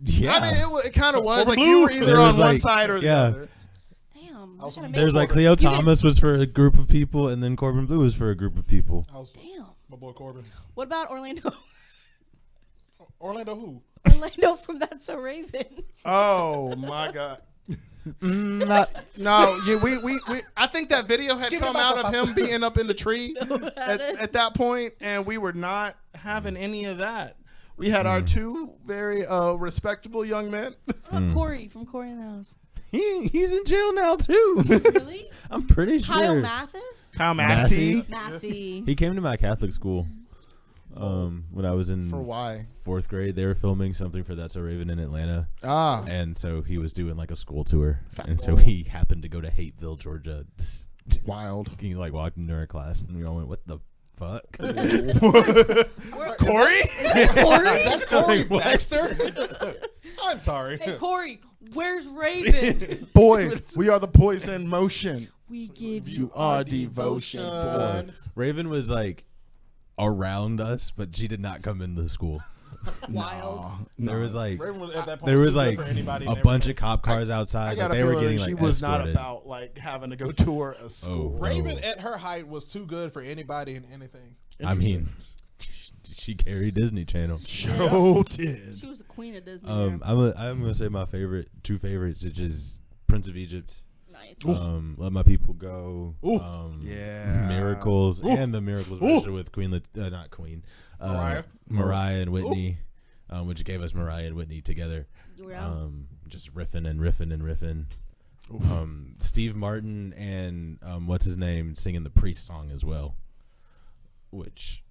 Yeah. I mean, it kind of was Corbin like Bleu. you were either There on was, one like- side or the yeah. other. Damn. I was- I gotta make There's like Corbin. Cleo You didn't- Thomas was for a group of people, and then Corbin Bleu was for a group of people. I was Damn. my boy Corbin. What about Orlando? Orlando who? Orlando from That's So Raven. Oh my god. No, yeah, we I think that video had come out of him being up in the tree at that point, and we were not having any of that. We had our two very respectable young men. Corey from Corey in the House. He's in jail now too. Really? I'm pretty sure. Kyle Mathis? Kyle Massey? Massey. He came to my Catholic school when I was in For why? 4th grade. They were filming something for That's So Raven in Atlanta, Ah, and so he was doing like a school tour, and so he happened to go to Hateville, Georgia. wild. He like walked into our class, and we all went, "What the fuck?" Corey? Corey? Corey What? Baxter? I'm sorry. Hey, Corey, where's Raven? Boys, we are the boys in motion. We give you You are devotion, boy. Raven was like around us, but she did not come into the school. wild. There was like Raven was at that point there was too good like for anybody a and bunch of everything. cop cars I outside. Like, got a they were feeling getting she like was not escorted. about like having to go tour a school. Oh, Raven no. at her height was too good for anybody and anything. I mean, she carried Disney Channel. So did. She was the queen of Disney. I'm gonna say my two favorites, which is Prince of Egypt. Nice. Let My People Go. Ooh. Yeah. Miracles and the Miracles version with not Queen, Mariah and Whitney, which gave us Mariah and Whitney together. Yeah. Just riffing and riffing and riffing. Steve Martin and what's his name singing the Priest song as well, which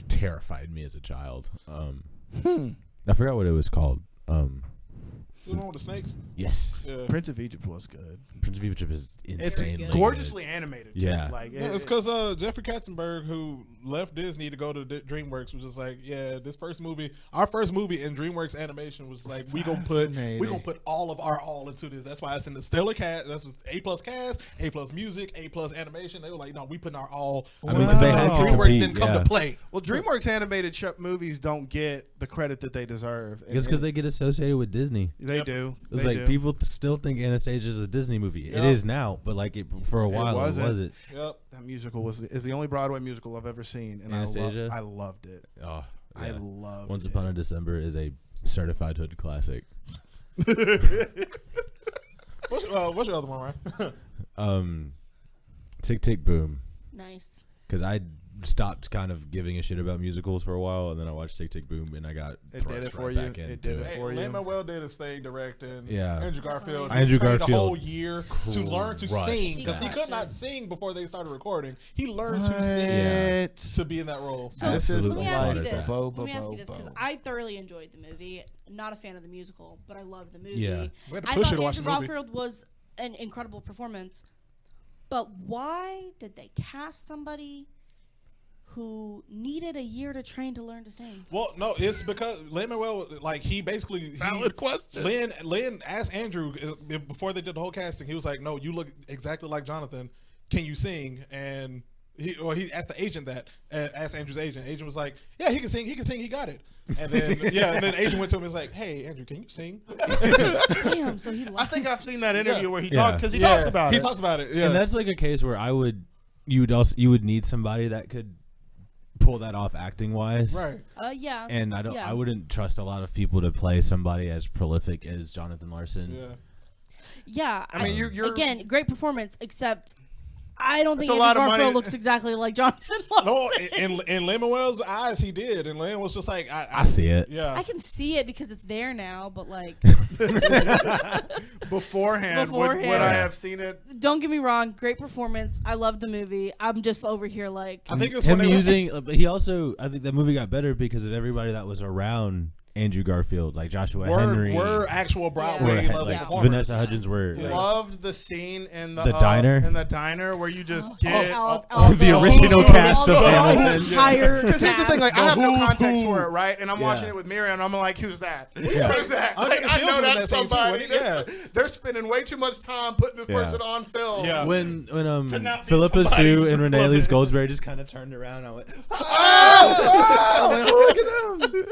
terrified me as a child. I forgot what it was called. The one with the snakes? Yes, Yeah. Prince of Egypt was good. Prince of Egypt is It's insane. gorgeously animated. Too. Yeah. Like Yeah, it's because Jeffrey Katzenberg, who left Disney to go to DreamWorks, was just like, yeah, this first movie, our first movie in DreamWorks animation was like, we gonna put all of our all into this. That's why it's in the stellar cast. That's was A+ cast, A+ music, A+ animation. They were like, no, we putting our all. I mean, because they had to DreamWorks compete, didn't come yeah. to play. Well, DreamWorks animated movies don't get the credit that they deserve. It's because they get associated with Disney. they do. It's They like do. people still think Anastasia is a Disney movie. Yep. It is now, but like for a while it wasn't. wasn't. Yep. That musical is the only Broadway musical I've ever seen, and Anastasia? I loved it. Oh, I yeah. loved Once it. Upon a December is a certified hood classic. What's your other one, Ryan? Tick Tick Boom. Nice. Because I stopped kind of giving a shit about musicals for a while, and then I watched Tick Tick Boom, and I got It thrust did it for right you. back It into did it it. for you. Lin-Manuel did his thing directing. Yeah. Andrew Garfield. Andrew He trained Garfield a whole year to learn to crushed sing because he that. could not sing before they started recording. He learned to sing Yeah. to be in that role. So This is let me ask you slaughtered this. that. Let me ask you this because I thoroughly enjoyed the movie. Not a fan of the musical, but I loved the movie. Yeah. We had to I push thought her to watch Andrew the movie. Garfield was an incredible performance. But why did they cast somebody who needed a year to train to learn to sing? Well, no, it's because Lin-Manuel, like, he basically... Valid question. Lin asked Andrew, before they did the whole casting, he was like, no, you look exactly like Jonathan. Can you sing? And he asked the agent that, asked Andrew's agent. Agent was like, yeah, he can sing, he got it. And then, and then agent went to him and was like, hey, Andrew, can you sing? Damn, so he I think I've seen that interview where he Yeah. talks because he talks about He it. talks about it, yeah. And that's like a case where you would need somebody that could pull that off acting wise. Right. yeah. And Yeah. I wouldn't trust a lot of people to play somebody as prolific as Jonathan Larson. Yeah. Yeah. I mean, you're again, great performance, except I don't think That's a Andrew lot of Garfield money. looks exactly like Jonathan Larson. No, in Lin-Manuel's eyes, he did. And Lin was just like, I see it. Yeah. I can see it because it's there now, but like, beforehand. Would Beforehand. I have seen it? don't get me wrong, great performance. I love the movie. I'm just over here like, I think it's Him when they were- using, but he also, I think that movie got better because of everybody that was around Andrew Garfield, like Joshua Were Henry, actual Broadway were, level like performers. Vanessa Hudgens were. Like, Loved the scene in the diner? In the diner where you just get the original cast of Hamilton. Because here's the thing, like I have no who's context who. for it, right? And I'm Yeah. watching it with Miriam, and I'm like, who's that? Yeah. Who's that? Andre Like, the I Shields know was in that's that scene too, somebody. wasn't he? Yeah. They're spending way too much time putting this Yeah. person on film. Yeah. When To not be Philippa somebody's Sue and Renee equivalent. Elise Goldsberry just kind of turned around, I went, Oh, look at them.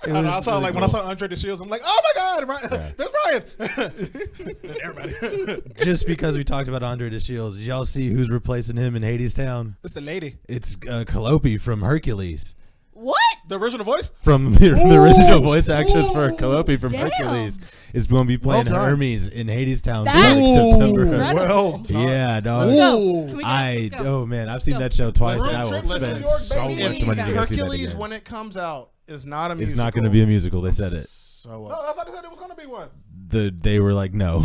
It I, know, was I saw really like when I saw Andre the Shields, I'm like, oh my god, Yeah. there's Ryan. Everybody, Just because we talked about Andre the Shields, did y'all see who's replacing him in Hadestown? it's the lady, It's Calliope from Hercules. What? the original voice. From the original voice actress for Calliope from Damn. Hercules is going to be playing Well done. Hermes in Hadestown That's starting September. incredible. Yeah, dog. Let's go. Ooh. Can we go? I Let's go. oh man, I've seen Go. that show twice, Road and I will trip to New spend York, so baby. much money to go see that Hercules, again. when it comes out, is not a musical. It's not going to be a musical. They said it. So No, I thought they said it was gonna be one. They were like, no.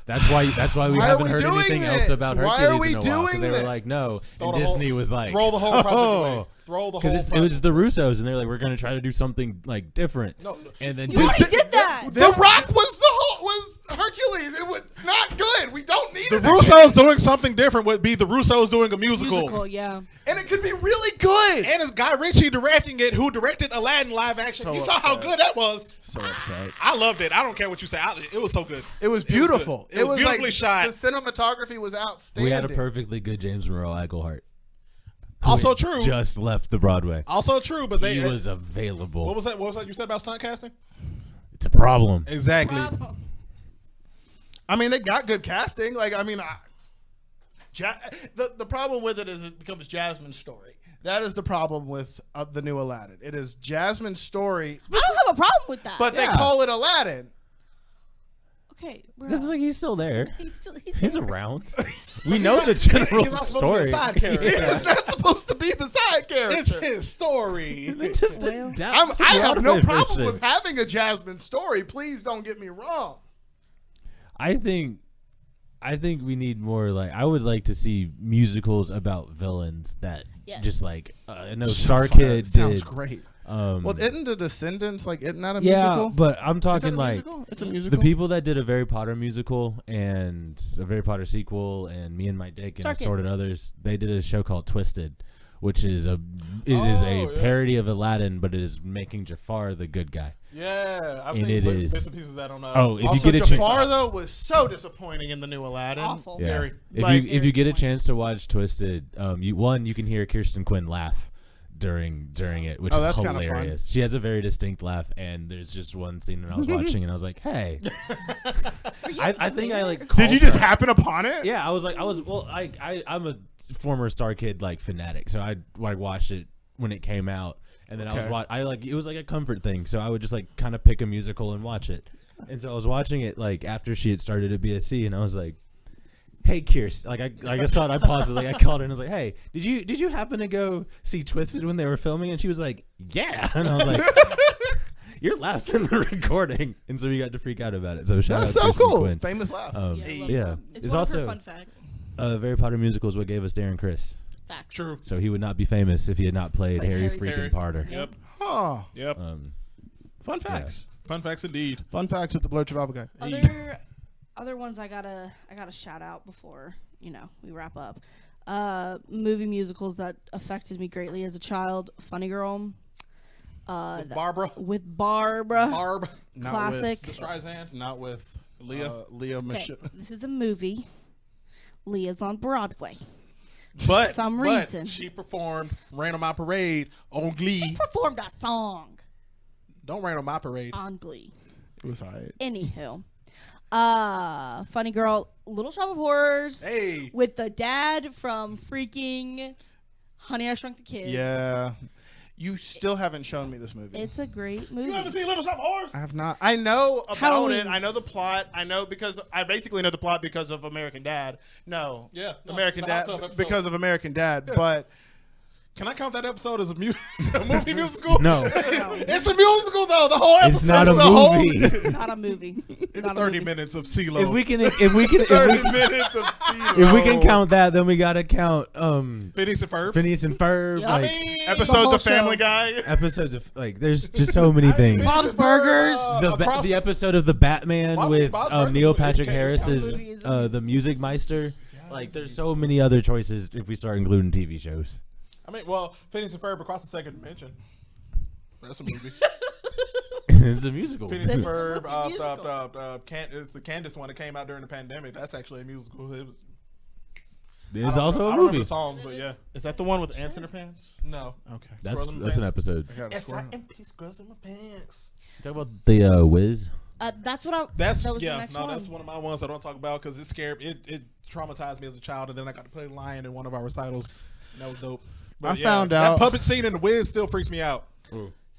That's why we Why are haven't we heard doing anything this? else about Why Hercules are we in a while because doing they were this? like, no, Throw and the whole- Disney was like, throw the whole project away. Throw the whole because it was the Russos, and they're like, we're going to try to do something like different. No. And then You already did that. The Rock was Hercules. It was not good. We don't need The it. Russos doing something different would be the Russos doing a musical. Yeah. And it could be really good. And it's Guy Ritchie directing it, who directed Aladdin live action. So You saw how upset. good that was. So upset. I loved it. I don't care what you say. It was so good. It was beautiful. It was beautifully like, shot. The cinematography was outstanding. we had a perfectly good James Monroe Eichelhart. Also who true. Just left the Broadway. Also true, but they. He was available. What was that? What was that you said about stunt casting? It's a problem. Exactly. I mean, they got good casting. Like, I mean, the problem with it is it becomes Jasmine's story. That is the problem with the new Aladdin. It is Jasmine's story, I don't have a problem with that. but they Yeah. call it Aladdin. okay, bro. It's like he's still there. He's there. around. We know the general He's not supposed to be story. a side character. It's not supposed to be the side It's character. his story. Just Well, I have no Broadway problem version. with having a Jasmine story. Please don't get me wrong. I think we need more. Like, I would like to see musicals about villains that Yes. just like I know So Star fun. Kid Sounds did. great. Well, Well, isn't The Descendants like? Isn't that a yeah, musical? but I'm Is that talking a like musical? It's a musical. the people that did a Harry Potter musical and a Harry Potter sequel and Me and My Dick and Star Kid. assorted others. They did a show called Twisted, which is a yeah. parody of Aladdin, but it is making Jafar the good guy. Yeah, I've And seen it is. bits and pieces of that on. Oh, if you Also, get a chance, Jafar though was so disappointing in the new Aladdin. Awful. yeah. Very, If like, you get a chance to watch Twisted, you can hear Kirsten Quinn laugh during it, which Oh, is that's kinda fun. hilarious. She has a very distinct laugh, and there's just one scene that I was watching, and I was like, "Hey," I think I like. Did called you just her. happen upon it? Yeah, I'm a former Star Kid like fanatic, so I like watched it when it came out, and then it was like a comfort thing, so I would just like kind of pick a musical and watch it, and so I was watching it like after she had started at BSC, and I was like, "Hey, Kirsten," I saw it, I paused, I called her and I was like, "Hey, did you happen to go see Twisted when they were filming?" And she was like, "Yeah," and I was like, "Your laugh's in the recording," and so we got to freak out about it. So shout That's out so Kirsten cool. Quinn. Famous laugh. Yeah, I love Yeah, that. It's it's one of her also fun facts. Harry Potter musical is what gave us Darren Criss. Facts. True. So he would not be famous if he had not played Like Harry Harry. freaking Harry. Potter. Yep. Huh. Yep. Fun facts. Fun facts indeed. Fun facts with the Blerd Survival Guide. Other ones I gotta shout out before we wrap up. Movie musicals that affected me greatly as a child. Funny Girl. Barbara. With Barbara. Barb. Not Classic. The Streisand. Not with Leah. Leah Okay, Michelle. this is a movie. Leah's on Broadway. But some reason. she performed "Rain on My Parade" on Glee. She performed a song Don't rain on my parade. on Glee. It was alright. Anywho, Funny Girl, Little Shop of Horrors. Hey. With the dad from freaking Honey, I Shrunk the Kids. Yeah. You still haven't shown me this movie. It's a great movie. You haven't seen Little Shop of Horrors? I have not. I know about Halloween. it. I know the plot. I know because I basically know the plot because of American Dad. No. Yeah, no, American the Dad Hot Tub episode. because of American Dad. But Can I count that episode as a movie musical? No. It's a musical though. The whole episode. It's not a the whole- movie. It's not a movie. It's Not a 30 movie. minutes of CeeLo. If we can 30 minutes of CeeLo. if we can count that, then we gotta count Phineas and Ferb. Phineas and Ferb. Yeah. I Like, mean, Episodes of show. Family Guy. episodes of like there's just so many things. Bob's Burgers. The episode of the Batman Well, I mean, with Bob's Burgers Neil was Patrick educated Harris as well. is the Music Meister. Like there's so many other choices if we start including TV shows. I mean, well, Phineas and Ferb across the second dimension. That's a movie. It's a musical. Phineas and Ferb. Musical. It's the Candace one that came out during the pandemic. That's actually a musical. It was, It's also I a don't remember movie. the songs, but yeah. Is that the one with ants in her pants? No. Okay. That's Squirrel in an Pants. episode. S-I-M-P squirrels in my pants. Talk about the Wiz. That's what I. That's that was the yeah. next No, one. that's one of my ones I don't talk about because it scared. It traumatized me as a child, and then I got to play Lion in one of our recitals. And that was dope. But I found that out- puppet scene in the Wiz still freaks me out.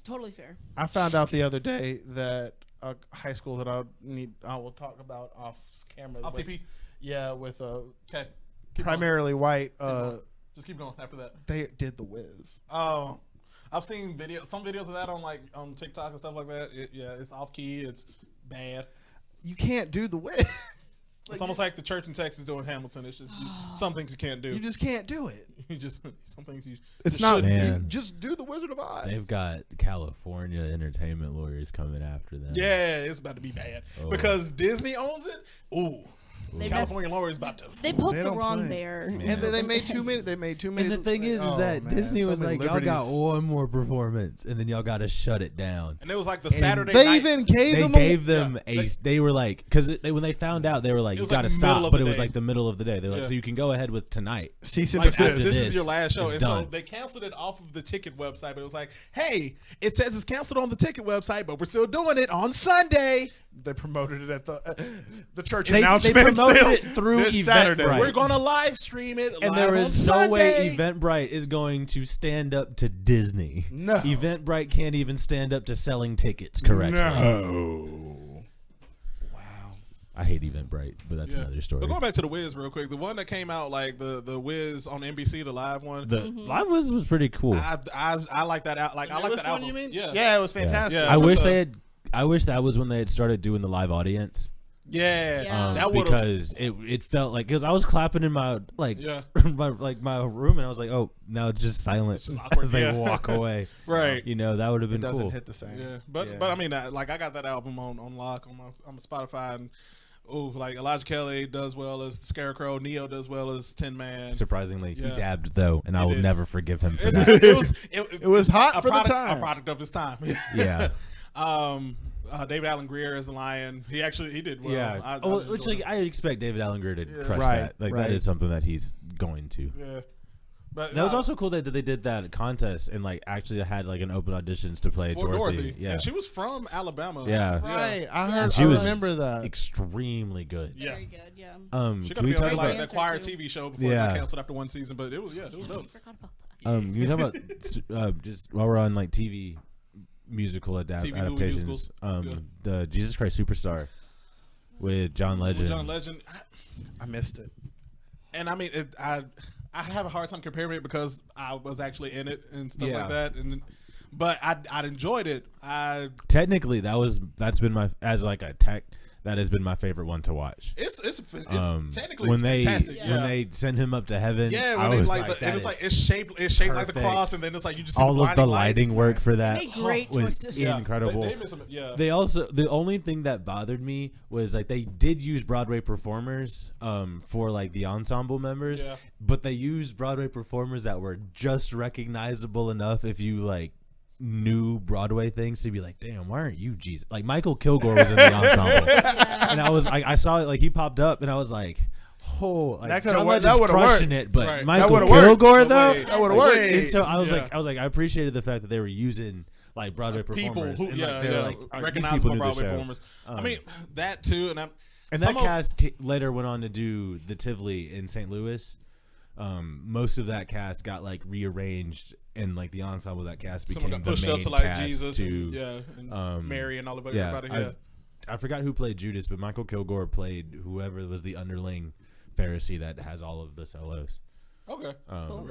Totally fair. I found out the other day that a high school that I will talk about off camera. Off with- TP. Yeah, with Okay. Keep primarily white. going. Just keep going after that. They did the Wiz. Oh, I've seen some videos of that on TikTok and stuff like that. It's off key. It's bad. You can't do the Wiz. It's almost like the church in Texas doing Hamilton. It's just some things you can't do. You just can't do it. You just some things you. It's just not. shouldn't do. You Man. just do the Wizard of Oz. They've got California entertainment lawyers coming after them. Yeah, it's about to be bad Oh. because Disney owns it. Ooh, They California lawyers about to. They poked They the don't wrong play. bear. And they made too many. They made too many. And the thing is Oh, that man, Disney so was many like, y'all got liberties. one more performance, and then y'all got to shut it down. And it was like the And Saturday They night. even gave They them. gave them yeah, they were like, because when they found out, they were like, It you was got to like middle stop, of but the it was day. like the middle of the day. They're like, Yeah. so you can go ahead with tonight. cease and Like, desist. this is this, your last show. it's And so done. they canceled it off of the ticket website, but it was like, hey, it says it's canceled on the ticket website, but we're still doing it on Sunday. They promoted it at the church They announcement. promoted still it through this Saturday. Eventbrite. We're gonna live stream it, And live there on is no Sunday. way Eventbrite is going to stand up to Disney. No. Eventbrite can't even stand up to selling tickets correctly. No. Wow. I hate Eventbrite, but that's Yeah. another story. But going back to the Wiz real quick, the one that came out like the Wiz on NBC, the live one. The live was pretty cool. I like that out. Like I like that album. You mean? Yeah. Yeah, it was fantastic. Yeah. I so wish the- they had. I wish that was when they had started doing the live audience. Yeah. Yeah. That would have. Because it felt like because I was clapping in my Yeah. my room and I was like, oh, now it's just silent It's just awkward, as they yeah. walk away. Right. You know, that would have It been doesn't cool. hit the same. Yeah. But I mean, like I got that album on lock on my Spotify and. Ooh, like Elijah Kelly does well as Scarecrow, Neo does well as Tin Man. Surprisingly, Yeah. he dabbed though, and I will did. never forgive him for It, that. it was hot a for the product, time. a product of his time. Yeah, David Allen Greer as the Lion. He did well. yeah. I Which enjoyed like I expect David Allen Greer to crush Right, that. Like right. that is something that he's going to. it. Yeah. But That was also cool that they did that contest and like actually had like an open auditions to play for Dorothy. Yeah, And she was from Alabama. Yeah. Right. I Yeah. heard. She I was remember that. extremely good. Yeah. Very good. Yeah. She Can could we be talk on like about that choir Dancer, too. TV show before it Yeah. got canceled after one season, but it was dope. Forgot about that. can we talk about just while we're on like TV musical TV movie adaptations? musicals. Yeah. The Jesus Christ Superstar with John Legend. John Legend. I missed it. And I mean, I have a hard time comparing it because I was actually in it and stuff Yeah. like that. But I enjoyed it. Technically, that's been my as like a tech. That has been my favorite one to watch. Technically when it's they fantastic. Yeah. when they send him up to heaven, Yeah, I when was it's like, like, and it's that like is it's shaped like the perfect. cross, and then it's like you just see all of the blinding light. lighting work for that They made great was choices. Yeah, incredible. They made some, yeah. They also the only thing that bothered me was like they did use Broadway performers for like the ensemble members, Yeah. but they used Broadway performers that were just recognizable enough if you like knew Broadway things to be like, damn, why aren't you Jesus? Like Michael Kilgore was in the ensemble, and I saw it like he popped up, and I was like, oh, like That could've John worked. That Legend's would've crushing worked. it, but Right. Michael That would've worked. Kilgore No though, way. That would've worked. and so I was Yeah. like, I appreciated the fact that they were using like Broadway People performers, who, and, yeah, like, they were yeah, like, all right, these recognizable people do the Broadway show. performers. I mean, that too, and And some that of- cast later went on to do the Tivoli in St. Louis. Most of that cast got like rearranged, and like the ensemble of that cast became someone got pushed the main up to like cast Jesus, to, and Mary, and all of yeah, everybody. Yeah, I forgot who played Judas, but Michael Kilgore played whoever was the underling Pharisee that has all of the solos. Okay.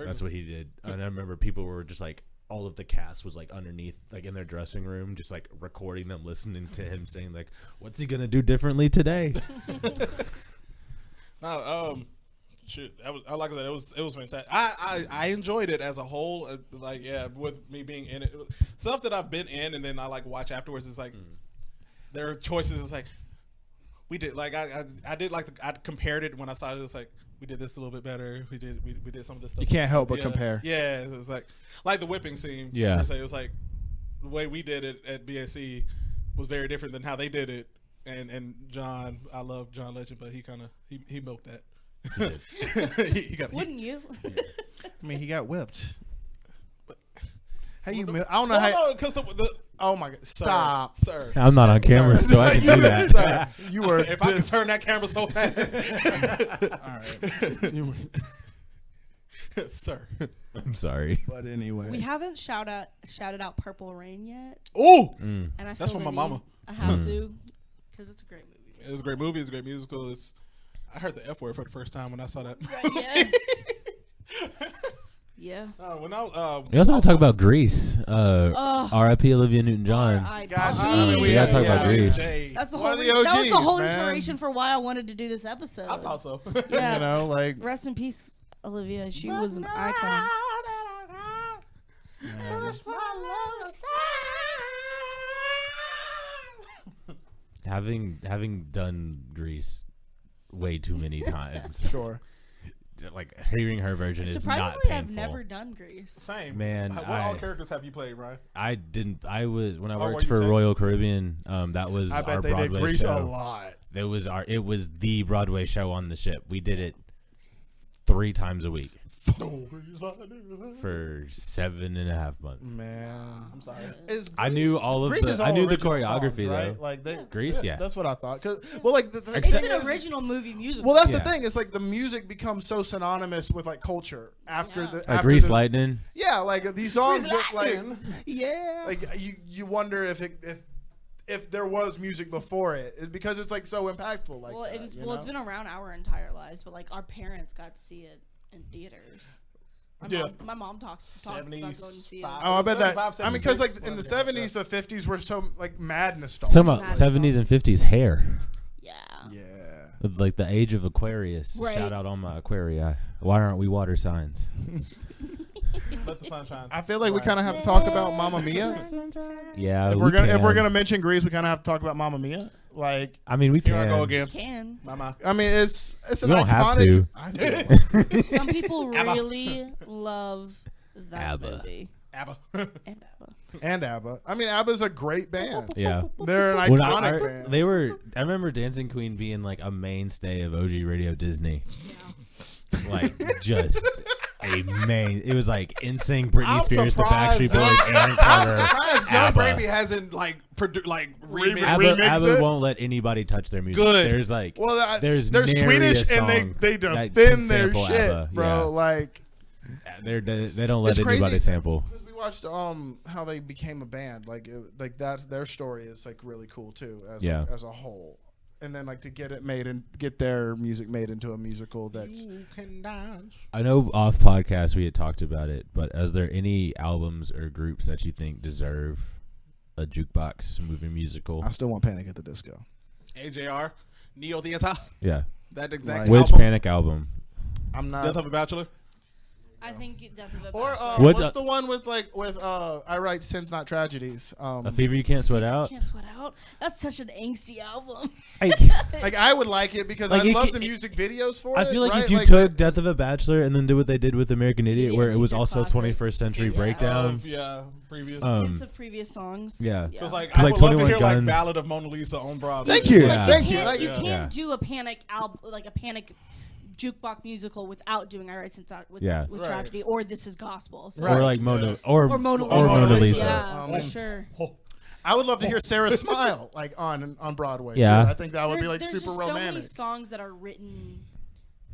That's what he did. And I remember people were just like, all of the cast was like underneath, like in their dressing room, just like recording them, listening to him saying like, "What's he gonna do differently today?" Shit, I like that. It was fantastic. I enjoyed it as a whole. Like, yeah, with me being in it, stuff that I've been in, and then I like watch afterwards. It's like there are choices. It's like we did. Like I did like I compared it when I saw it. It's like we did this a little bit better. We did some of this stuff. You can't help but compare. Yeah, it was like the whipping scene. Yeah, it was like the way we did it at BSC was very different than how they did it. And John, I love John Legend, but he milked that. he got. Wouldn't you? I mean, he got whipped. How you? I don't know how. Because Oh my God! Stop, sir. I'm not on camera, so I can do that. Sir, you were. If I can turn that camera so fast. All right. You were, sir. I'm sorry. but anyway, We haven't shouted out Purple Rain yet, Ooh, and I feel That's from the my mama. need- I have to, because it's a great movie. it was a great movie. It's a great musical. I heard the F word for the first time when I saw that. Yeah. When I We also want to talk about Grease. R.I.P. Olivia Newton-John. We gotta talk about Grease. That's the One whole. of the That was the OGs, whole man. inspiration for why I wanted to do this episode. I thought so. Yeah. you know, like Rest in peace, Olivia. She was an icon. Having done Grease way too many times, sure. like hearing her version is not Surprisingly, painful. I've never done Grease. Same. Man, What all characters have you played, Ryan? I didn't. I was when I were worked you for tech? Royal Caribbean. That was I bet our they did Broadway Grease show. a lot. It was the Broadway show on the ship. We did it 3 times a week for 7.5 months. Man, I'm sorry. I knew all of Grease the. is I all knew the original choreography songs, right? though. Like they, Grease, yeah. That's what I thought. Well, like the It's thing an is- original movie musical. Well, that's Yeah. the thing. It's like the music becomes so synonymous with like culture after Yeah. the Like after Grease this- Lightning. Yeah, like these songs, that, like yeah. like you wonder if there was music before it because it's like so impactful. Like Well, that, it's you know? been around our entire lives, but like our parents got to see it in theaters. My mom talks about going to see it. 75. Oh, I bet that. 75, I mean, because like 76, in the whatever. 70s, the 50s were so like mad nostalgia. Talking about Mad 70s and 50s hair. Yeah. Yeah. With like the age of Aquarius. Right. Shout out on my Aquarii. Why aren't we water signs? Let the sunshine. I feel like we kind of have to talk about Mamma Mia. Yeah, If we're gonna mention Grease, we kind of have to talk about Mamma Mia. Like, I mean, we Here can. I go again. Can. Mama. I mean, it's an We don't have iconic. to. I feel. Some people really love that ABBA. movie. ABBA. And ABBA. And ABBA. I mean, ABBA's a great band. Yeah. They're an When iconic band. they were, I remember Dancing Queen being like a mainstay of OG Radio Disney. Like just a main. It was like NSYNC, Britney I'm Spears, the surprised. Backstreet Boys, Aaron I'm Carter. surprised Young ABBA. Gravy hasn't remixed. ABBA it? won't let anybody touch their music. Good. There's like Well, there's they're nary a Swedish and song they that defend can their sample shit, ABBA. bro. Yeah. Like, They don't let It's anybody crazy. sample. because we watched how they became a band. Like that's their story is like really cool too. As as a whole. And then like to get it made and get their music made into a musical that's I know off podcast we had talked about it, but is there any albums or groups that you think deserve a jukebox movie musical? I still want Panic at the Disco. AJR. Neo Theater. Yeah. That exact Like- Which album. Panic album? I'm not. Death of a Bachelor. I think Death of a Or Bachelor. What- what's the one with I Write Sins Not Tragedies? A Fever You Can't Sweat Out? Can't Sweat Out. That's such an angsty album. Like I would like it because Like, I it love ca- the music videos for I it. feel like right? if you took Death of a Bachelor and then did what they did with American Idiot, where it was these are also classics. 21st Century Hints Breakdown. of, previous. Hints of previous songs. Yeah. Because like Cause I like would love to 21 hear like Guns. Ballad of Mona Lisa on Broadway. Thank you. Yeah. Thank you. You can't Yeah. do a Panic album, like a Panic jukebox musical without doing I Write Sins Not with Yeah. Right. Tragedy or This Is Gospel. So Or like Mona or Mona Lisa. or Mona Lisa. Yeah, for sure. I would love to hear Sarah Smile like on Broadway. Yeah. too. I think that would be like There's super just so many romantic. songs that are written,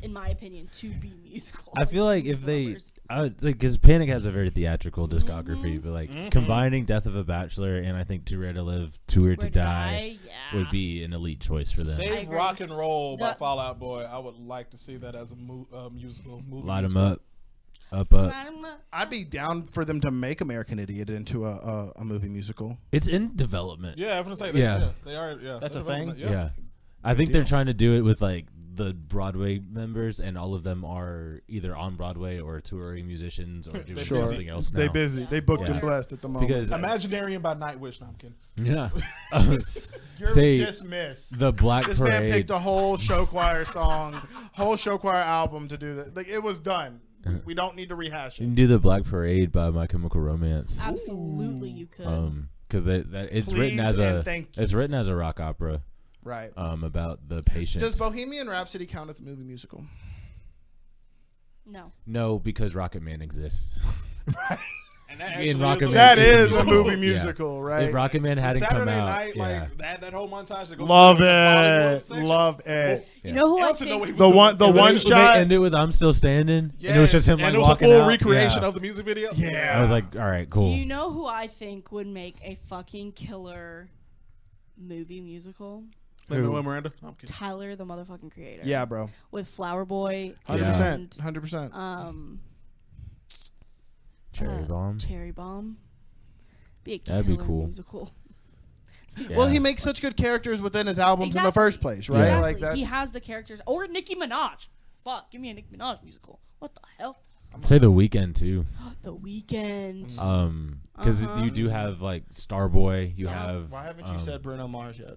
in my opinion, to be musical. I feel like if musical they, numbers. because Panic has a very theatrical discography, but like combining Death of a Bachelor and I think Too Rare to Live, Too Weird to Where to Die yeah. would be an elite choice for them. I Save agree. Rock and Roll by The- Fall Out Boy. I would like to see that as a musical movie. Light 'em musical. up. Up. I'd be down for them to make American Idiot into a movie musical. It's in development. Yeah, I was gonna say. They are. Yeah, That's they're a thing? developing Yeah. that, I think deal. they're trying to do it with like the Broadway members, and all of them are either on Broadway or touring musicians or doing Sure. something else now. They busy. They booked Yeah. and blessed at the moment. Because Imaginarium by Nightwish. No, I'm kidding. yeah, You're say dismissed. the Black This man Parade. picked a whole show choir song, whole show choir album to do that. Like it was done. We don't need to rehash You it. can do the Black Parade by My Chemical Romance. Absolutely, you could. Because it's written Please as and thank you. it's written as a rock opera. Right. About the patient. Does Bohemian Rhapsody count as a movie musical? No. No, because Rocket Man exists. And that Me and actually Rocket Man That is a is a musical. movie Yeah. musical, right? If Rocket Man hadn't Saturday come out, night, yeah. like that whole montage. That goes Love through the Bollywood it. section. Love it. You know who I Elton know what think? he was The one, doing. the one They shot. ended with "I'm Still Standing," Yes. and it was just him like and it was a walking full out. recreation Yeah. of the music video. Yeah. I was like, all right, cool. You know who I think would make a fucking killer movie musical? Lin-Manuel Miranda. I'm kidding. Tyler, the motherfucking creator. Yeah, bro. With Flower Boy. 100%. and, 100%. Cherry Bomb. Cherry Bomb. Be a That'd be killer cool. musical. Well, Yeah. he makes such good characters within his albums in the Exactly. first place, right? Exactly. Like that's He has the characters. Or Nicki Minaj. Fuck, give me a Nicki Minaj musical. What the hell? Say The Weeknd too. The Weeknd. Because Uh-huh. you do have like Starboy. You have. Why haven't you said Bruno Mars yet?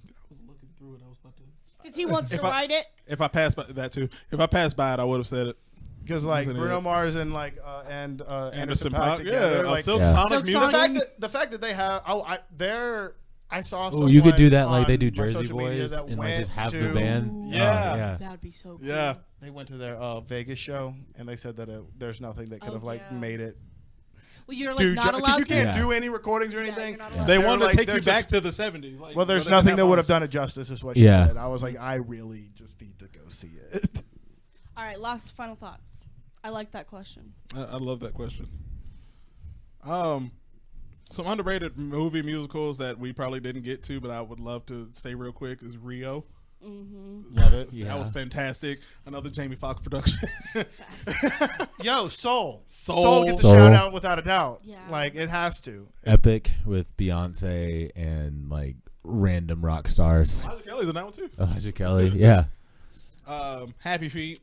I was looking through it. I was about to. Because he wants to If I- write it. If I passed by that too, if I passed by it, I would have said it. Because like Wasn't Bruno it? Mars and like and Anderson Anderson Paak Paak, together, yeah, like Silk Yeah. Sonic Silk music. Sonic. the fact that they have I saw Ooh, you could do that someone like they on do my Jersey social media Boys that and like went just have to- the band. Yeah. Yeah. That would be so cool. Yeah. They went to their Vegas show and they said that there's nothing that could Oh, have like yeah. made it. Well, you're like Dude, not allowed you to. can't Yeah. do any recordings or Yeah, anything. you're not allowed They They're wanted like- to take they're you back just- to the 70s. Like, Well, there's they didn't nothing have that would have phones. done it justice, is what she Yeah. said. I was like, I really just need to go see it. All right, last final thoughts. I like that question. I love that question. Some underrated movie musicals that we probably didn't get to, but I would love to say real quick is Rio. Love it. Yeah. That was fantastic. Another Jamie Foxx production. Yo, Soul. Soul. gets a Soul. shout out without a doubt. Yeah. Like it has to. Epic with Beyonce and like random rock stars. Elijah Kelly's in that one too. Elijah Kelly. Yeah. Happy Feet.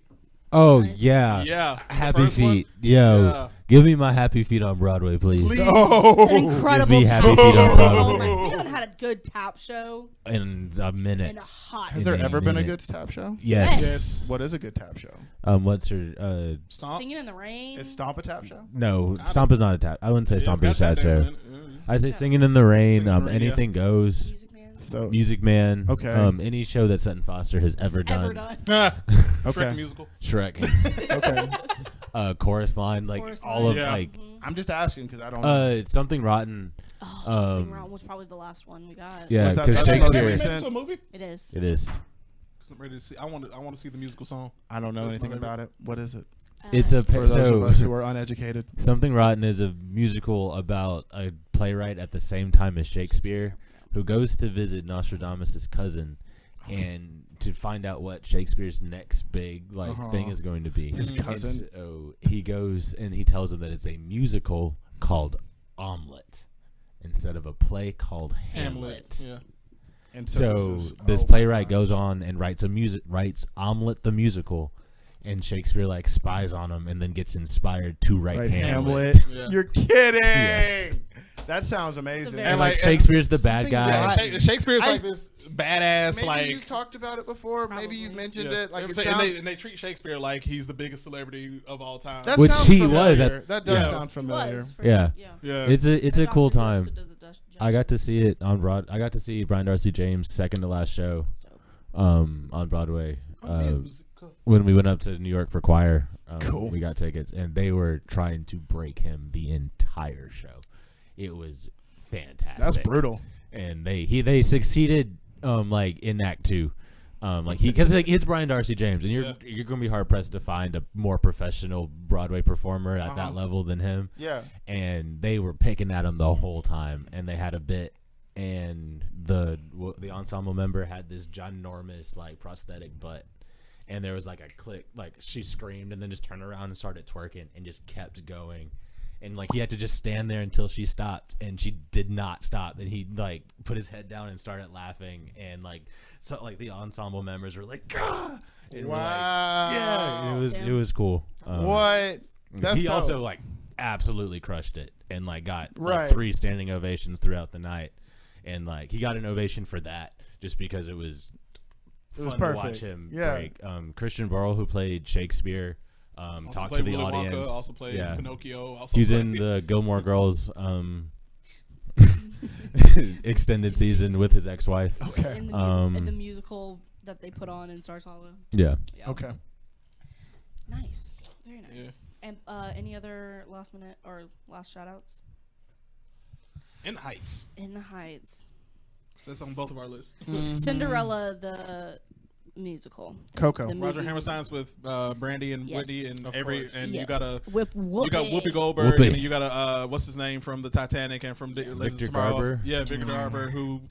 Oh Nice. yeah. Yeah. the Happy first one. Feet. Yo. Yeah. Give me my Happy Feet on Broadway, please. An Oh, incredible me tap Happy Feet on show. Broadway. Oh my, we haven't had a good tap show In a minute. in a hot has there In a ever been a minute. good tap show? Yes. Yes. What is a good tap show? What's her Stomp. Singing in the Rain. Is Stomp a tap show? no, Stomp is not a tap. I wouldn't say Yeah, Stomp it's is a got tap that show. down in it. I'd say Singing in the Rain, Singing in the Rain, Anything Goes, Music Man. So Music Man. Okay. Any show that Sutton Foster has ever done. Ever done. Shrek Okay. the musical. Shrek. okay, Chorus line, like Chorus all line. of Yeah. like I'm just asking because I don't. know. Something Rotten. Oh, Something Um, Wrong was probably the last one we got. Yeah, Was that- because that's the most Shakespeare. recent? It's a movie. It is. It is. 'Cause I'm ready to see. I want to see the musical song. I don't know That's anything my about it. What is it? It's a For those of us who so are uneducated. Something Rotten is a musical about a playwright at the same time as Shakespeare, who goes to visit Nostradamus' cousin, and to find out what Shakespeare's next big thing is going to be. His And cousin? so he goes and he tells him that it's a musical called Omelette instead of a play called Hamlet. Yeah. And So is- this oh my playwright gosh. goes on and writes Omelette the musical, and Shakespeare like spies on him and then gets inspired to write Right, Hamlet. Hamlet. Yeah. You're kidding. Yes. That sounds amazing. very- And And like like- Shakespeare's the bad something guy. that- Shakespeare's I- like this badass, maybe like. you've talked about it before. Maybe you've Probably. mentioned Yeah. it. Like I'm it saying, sounds, and they treat Shakespeare like he's the biggest celebrity of all time. that Which sounds he was familiar. at- That does yeah. sound familiar. Was for- Yeah. yeah. It's a And cool Dr. Who time. also does it I got to see it on Broad. I got to see Brian Darcy James' second to last show, on Broadway. When we went up to New York for choir, Cool. we got tickets, and they were trying to break him the entire show. It was fantastic. That's brutal. And they succeeded, like in Act 2. Because it's Brian Darcy James, and you're gonna be hard pressed to find a more professional Broadway performer at that level than him. Yeah. And they were picking at him the whole time, and they had a bit, and the ensemble member had this ginormous like prosthetic butt, and there was like a click, like she screamed and then just turned around and started twerking and just kept going. And like he had to just stand there until she stopped, and she did not stop. And he like put his head down and started laughing, and like so like the ensemble members were like, "Gah!" And we're like, yeah, it was cool. What? That's he dope. also like absolutely crushed it, and like got like, Right. 3 standing ovations throughout the night, and like he got an ovation for that just because it was fun to watch perfect. him Yeah. break. Christian Barrow, who played Shakespeare. Talk to the Willy audience. Wonka, also played yeah. Pinocchio. Also He's played, in the Gilmore Girls extended season with his ex-wife. Okay. In the musical that they put on in Stars Hollow. Yeah. Okay. Nice. Very nice. And any other last minute or last shout outs? In Heights. In the Heights. That's on both of our lists. Cinderella the musical. Coco. The Roger movie. Hammerstein's with Brandy and Yes. Whitney and Of every course. and Yes. you got Whoopi Whoopi. Goldberg Whoopi. and then you got what's his name from the Titanic and from Legends of Victor Tomorrow. Garber. Yeah, Victor Garber, who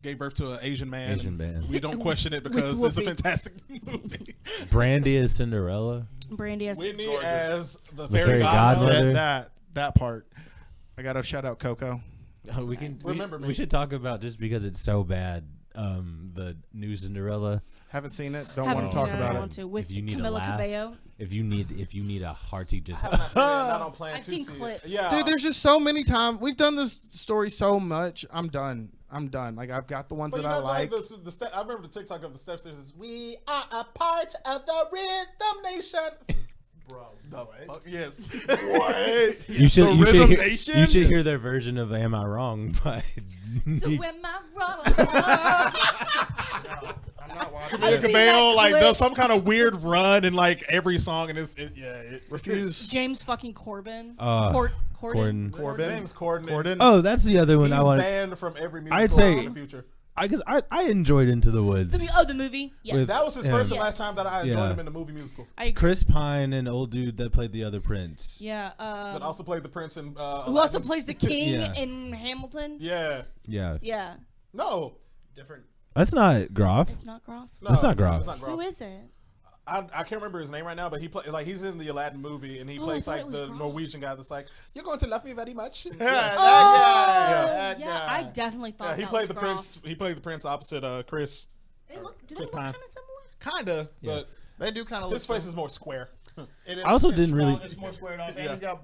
gave birth to an Asian man. Asian man. We don't question it because it's a Whoopi. fantastic movie. Brandy is Cinderella. Brandy as Whitney as the fairy fairy godmother. godmother. That part. I gotta shout out Coco. Oh, we can Remember me. we should talk about, just because it's so bad, the new Cinderella. Haven't seen it. Don't Haven't want to seen talk it, I about don't it. want to. With If you need a Camila laugh, Cabello. If you need a hearty just I have not seen it. Not on plan I've to seen see it. clips. Yeah, Dude, there's just so many times we've done this story so much. I'm done. Like I've got the ones But that you I know, like. the step, I remember the TikTok of the steps. Says, "We are a part of the rhythm nation." Bro, the fuck? Yes. What? You should The you should Rhythm hear, Nation? you should hear their version of "Am I Wrong?" But So when my wrong. I'm not watching Camila it. seen Cabello that like clip. does some kind of weird run in like every song, and it Refuse. James fucking Corbin. Corden. His name's Corden. Corden. Oh, that's the other one He's I want. banned from every musical I'd say- in the future. I enjoyed Into the Woods. The movie. Yes. With- That was his Yeah. first and Yes. last time that I enjoyed Yeah. him in the movie musical. I agree. Chris Pine and old dude that played the other prince. Yeah. That also played the prince in. Who also plays the king Yeah. in Hamilton? Yeah. Yeah, Yeah. No. Different. that's not Groff. It's not Groff. No, That's not Groff. It's not Groff. Who is it? I can't remember his name right now, but he play like he's in the Aladdin movie, and he Oh, I plays thought like it was the Groff. Norwegian guy that's like, "You're going to love me very much." Oh, yeah. yeah. I definitely thought Yeah, he that played was the Groff. prince. He played the prince opposite Chris. Do they Chris look Pine. kind of similar? Kinda, but They do kind of look. his face is more square. It is- I also it's didn't really- small, It's more squared off, and Yeah. he's got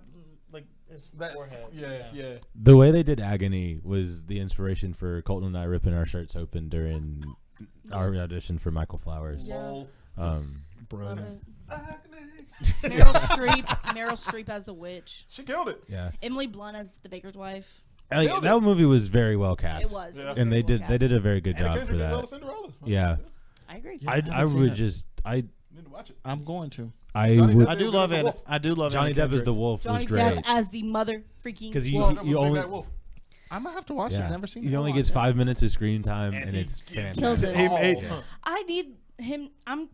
like his That's forehead. yeah. The way they did Agony was the inspiration for Colton and I ripping our shirts open during our audition for Michael Flowers. Yeah. Brilliant. Love it. Meryl Streep as the witch. She killed it. Yeah, Emily Blunt as the baker's wife. like, that movie was very well cast. It was. Yeah. and they did a very good And the job Kindred for did well that. with Cinderella. Yeah, I agree. Yeah. I haven't seen would it. just You need to watch it. I'm going to. I Johnny would. Depp I do is love the it. wolf. I do love Johnny Anna Depp as the Kendrick. wolf was Johnny great Depp as the mother freaking 'Cause you- wolf. That you was Big only- Bad Wolf. I might have to watch it. Never seen it. He only gets 5 minutes of screen time, and he it's gets fantastic. it all. I need him. I'm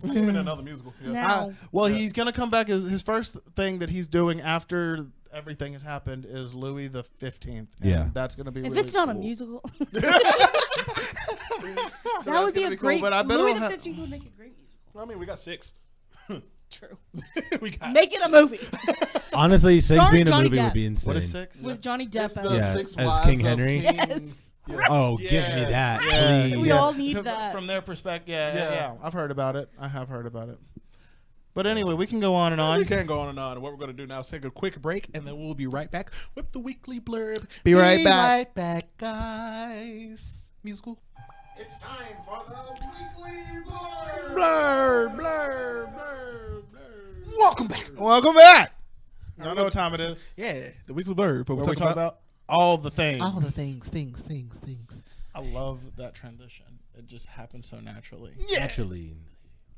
Put him in another musical. Yeah. now. Well, he's gonna come back. His first thing that he's doing after everything has happened is Louis the 15th. Yeah. that's gonna be. If really it's not a cool. musical, So that that's would be gonna a cool, great. but I bet Louis it'll the ha- 15th would make a great musical. I mean, we got 6. True. we got Make it a movie Honestly, Six Starring being a Johnny movie Depp. would be insane. What is 6? with Johnny It's Depp. the as Yeah, 6 as wives King of Henry? King- Yes. Oh, give me Yeah. that, Yeah. please. We all need that. From their perspective. Yeah. Yeah, I've heard about it. I have heard about it. But anyway, we can go on and on. We can go on and on. And what we're going to do now is take a quick break, and then we'll be right back with the weekly blurb. Be right back. Right back, guys. Musical. It's time for the weekly blurb. Blur, blur, blur, blur. Welcome back. Welcome back. Y'all know what time it is. Yeah, the weekly blurb. But Where we talk about all the things. things. I love that transition. It just happens so naturally. Actually,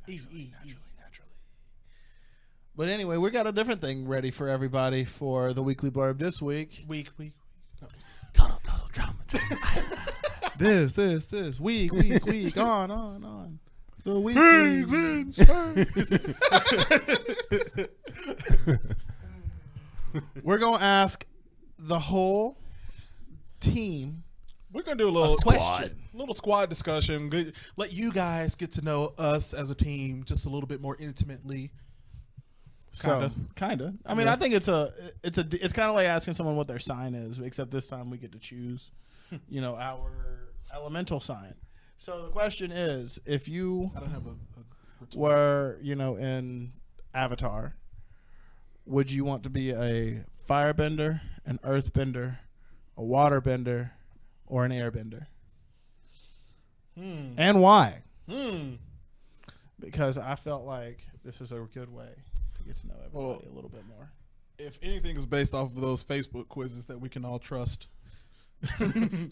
Naturally. But anyway, we got a different thing ready for everybody for the weekly blurb this week. Week. total drama. This. Week. On. The weekly. We're going to ask the whole team We're gonna do a little squad discussion. Let you guys get to know us as a team just a little bit more intimately. Kinda. I mean, I think it's kind of like asking someone what their sign is, except this time we get to choose, our elemental sign. So the question is, if you were, in Avatar, would you want to be a firebender, an earthbender, a waterbender, or an airbender? And why? Because I felt like this is a good way to get to know everybody a little bit more. If anything is based off of those Facebook quizzes that we can all trust,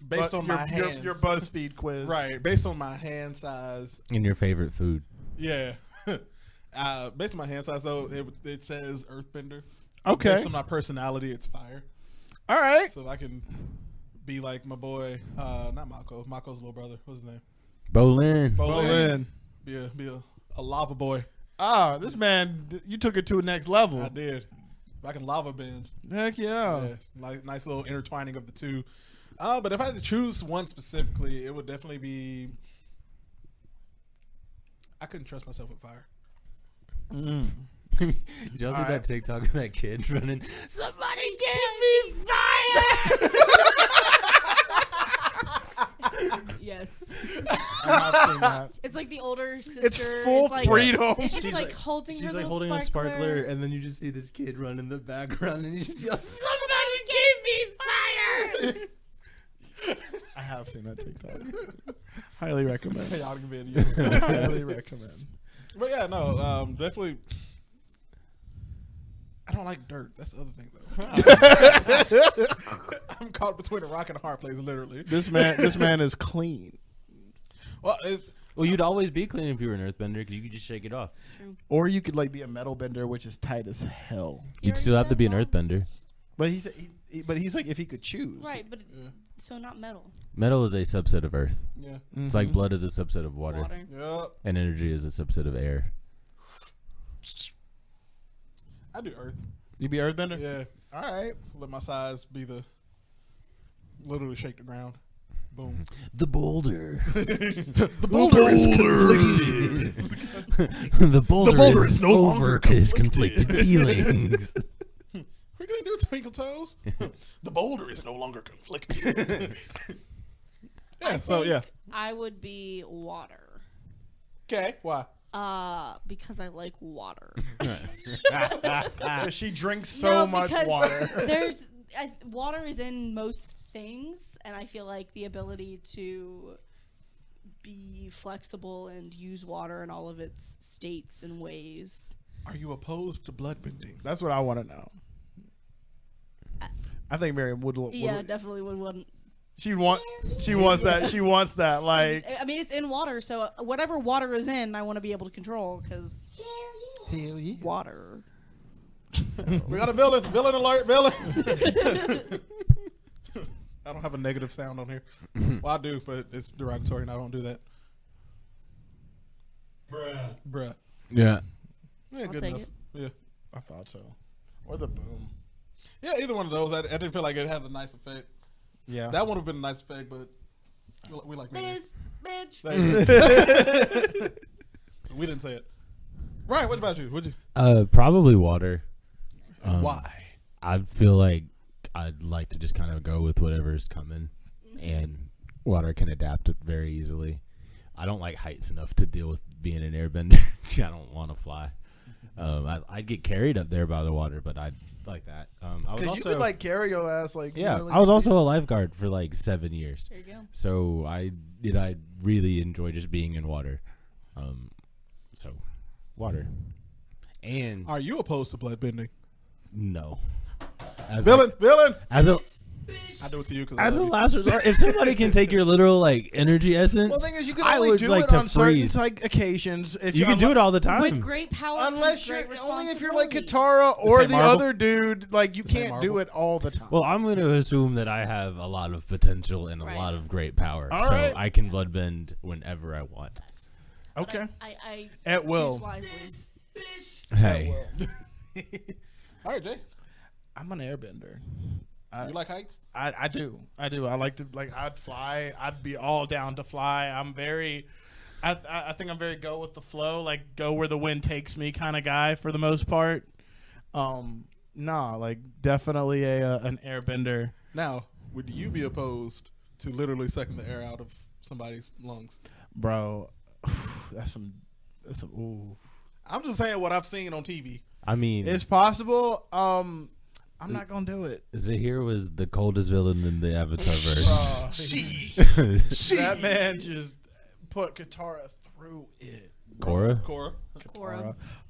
based on my hands, your BuzzFeed quiz, right? Based on my hand size And your favorite food. Yeah. Based on my hand size, though, it says earthbender. Okay. Based on my personality, it's fire. All right. So I can be like my boy, not Mako. Mako's little brother. What's his name? Bolin. Be a lava boy. Ah, this man, you took it to a next level. I did. I can lava bend. Heck yeah. Nice little intertwining of the two. But if I had to choose one specifically, it would definitely be. I couldn't trust myself with fire. Did y'all see that TikTok of that kid running? Somebody give me fire! Yes. I have seen that. It's like the older sister. It's full freedom. It's just like holding She's her like little holding sparkler. a sparkler, and then you just see this kid run in the background, and you just yell, "Somebody give me fire!" I have seen that TikTok. Highly recommend. Y'all can video. Highly recommend. But yeah, no, definitely. I don't like dirt. That's the other thing, though. I'm caught between a rock and a hard place, literally. This man is clean. Well, Well, you'd always be clean if you were an earthbender, because you could just shake it off. Or you could be a metal bender, which is tight as hell. You'd still have to be an earthbender. But he's like if he could choose. Right, but so not metal. Metal is a subset of earth. yeah. It's like blood is a subset of water, Yep. and energy is a subset of air. I do earth. You be earthbender? Yeah. All right. Let my size be literally shake the ground. Boom. The boulder. The boulder is conflicted. The boulder is no longer his conflicted feelings. We're going to do Twinkle Toes. The boulder is no longer conflicted. Yeah, so yeah. I would be water. Okay, why? Because I like water. She drinks so much because water. Water is in most things, and I feel like the ability to be flexible and use water in all of its states and ways. Are you opposed to bloodbending? That's what I want to know. I think Miriam would. Definitely would want. She wants that. She wants that. Like, I mean, it's in water, so whatever water is in, I want to be able to control because hell yeah. water. We got a villain. Villain alert. Villain. I don't have a negative sound on here. Well, I do, but it's derogatory, and I don't do that. Bruh. Yeah. Yeah, I'll good take enough. it. Yeah. I thought so. Or the boom. Yeah, either one of those. I didn't feel like it had a nice effect. Yeah. That would have been a nice effect, but we like me. This bitch. We didn't say it. Ryan, what about you? Would you? Probably water. Why? I feel like I'd like to just kind of go with whatever's coming, and water can adapt it very easily. I don't like heights enough to deal with being an airbender. I don't want to fly. I'd get carried up there by the water, but I'd like that. Because you could carry your ass I was also a lifeguard for 7 years. There you go. So I really enjoy just being in water. So water. And Are you opposed to bloodbending? no. Villain. As a I do it to you because As a last resort, if somebody can take your literal energy essence, Well, the thing is, you can I only would do like it to on certain freeze. occasions. If You can do it all the time. With great power, unless comes you're great only if you're like responsibility. Katara or Same the Marvel? other dude. You Same can't do Marvel? it all the time. Well, I'm going to assume that I have a lot of potential and a Right. lot of great power, All so right. I can bloodbend whenever I want. But okay. I At will. choose wisely. Hey, All right, Jay. I'm an airbender. You like heights? I do. I like to I'd fly. I'd be all down to fly. I'm very. I think I'm very go with the flow, like go where the wind takes me kind of guy for the most part. Nah, like definitely an airbender. Now, would you be opposed to literally sucking the air out of somebody's lungs? Bro, that's some ooh. I'm just saying what I've seen on TV. I mean, It's possible. I'm not gonna do it. Zahir was the coldest villain in the Avatar verse. That man just put Katara through it. Korra?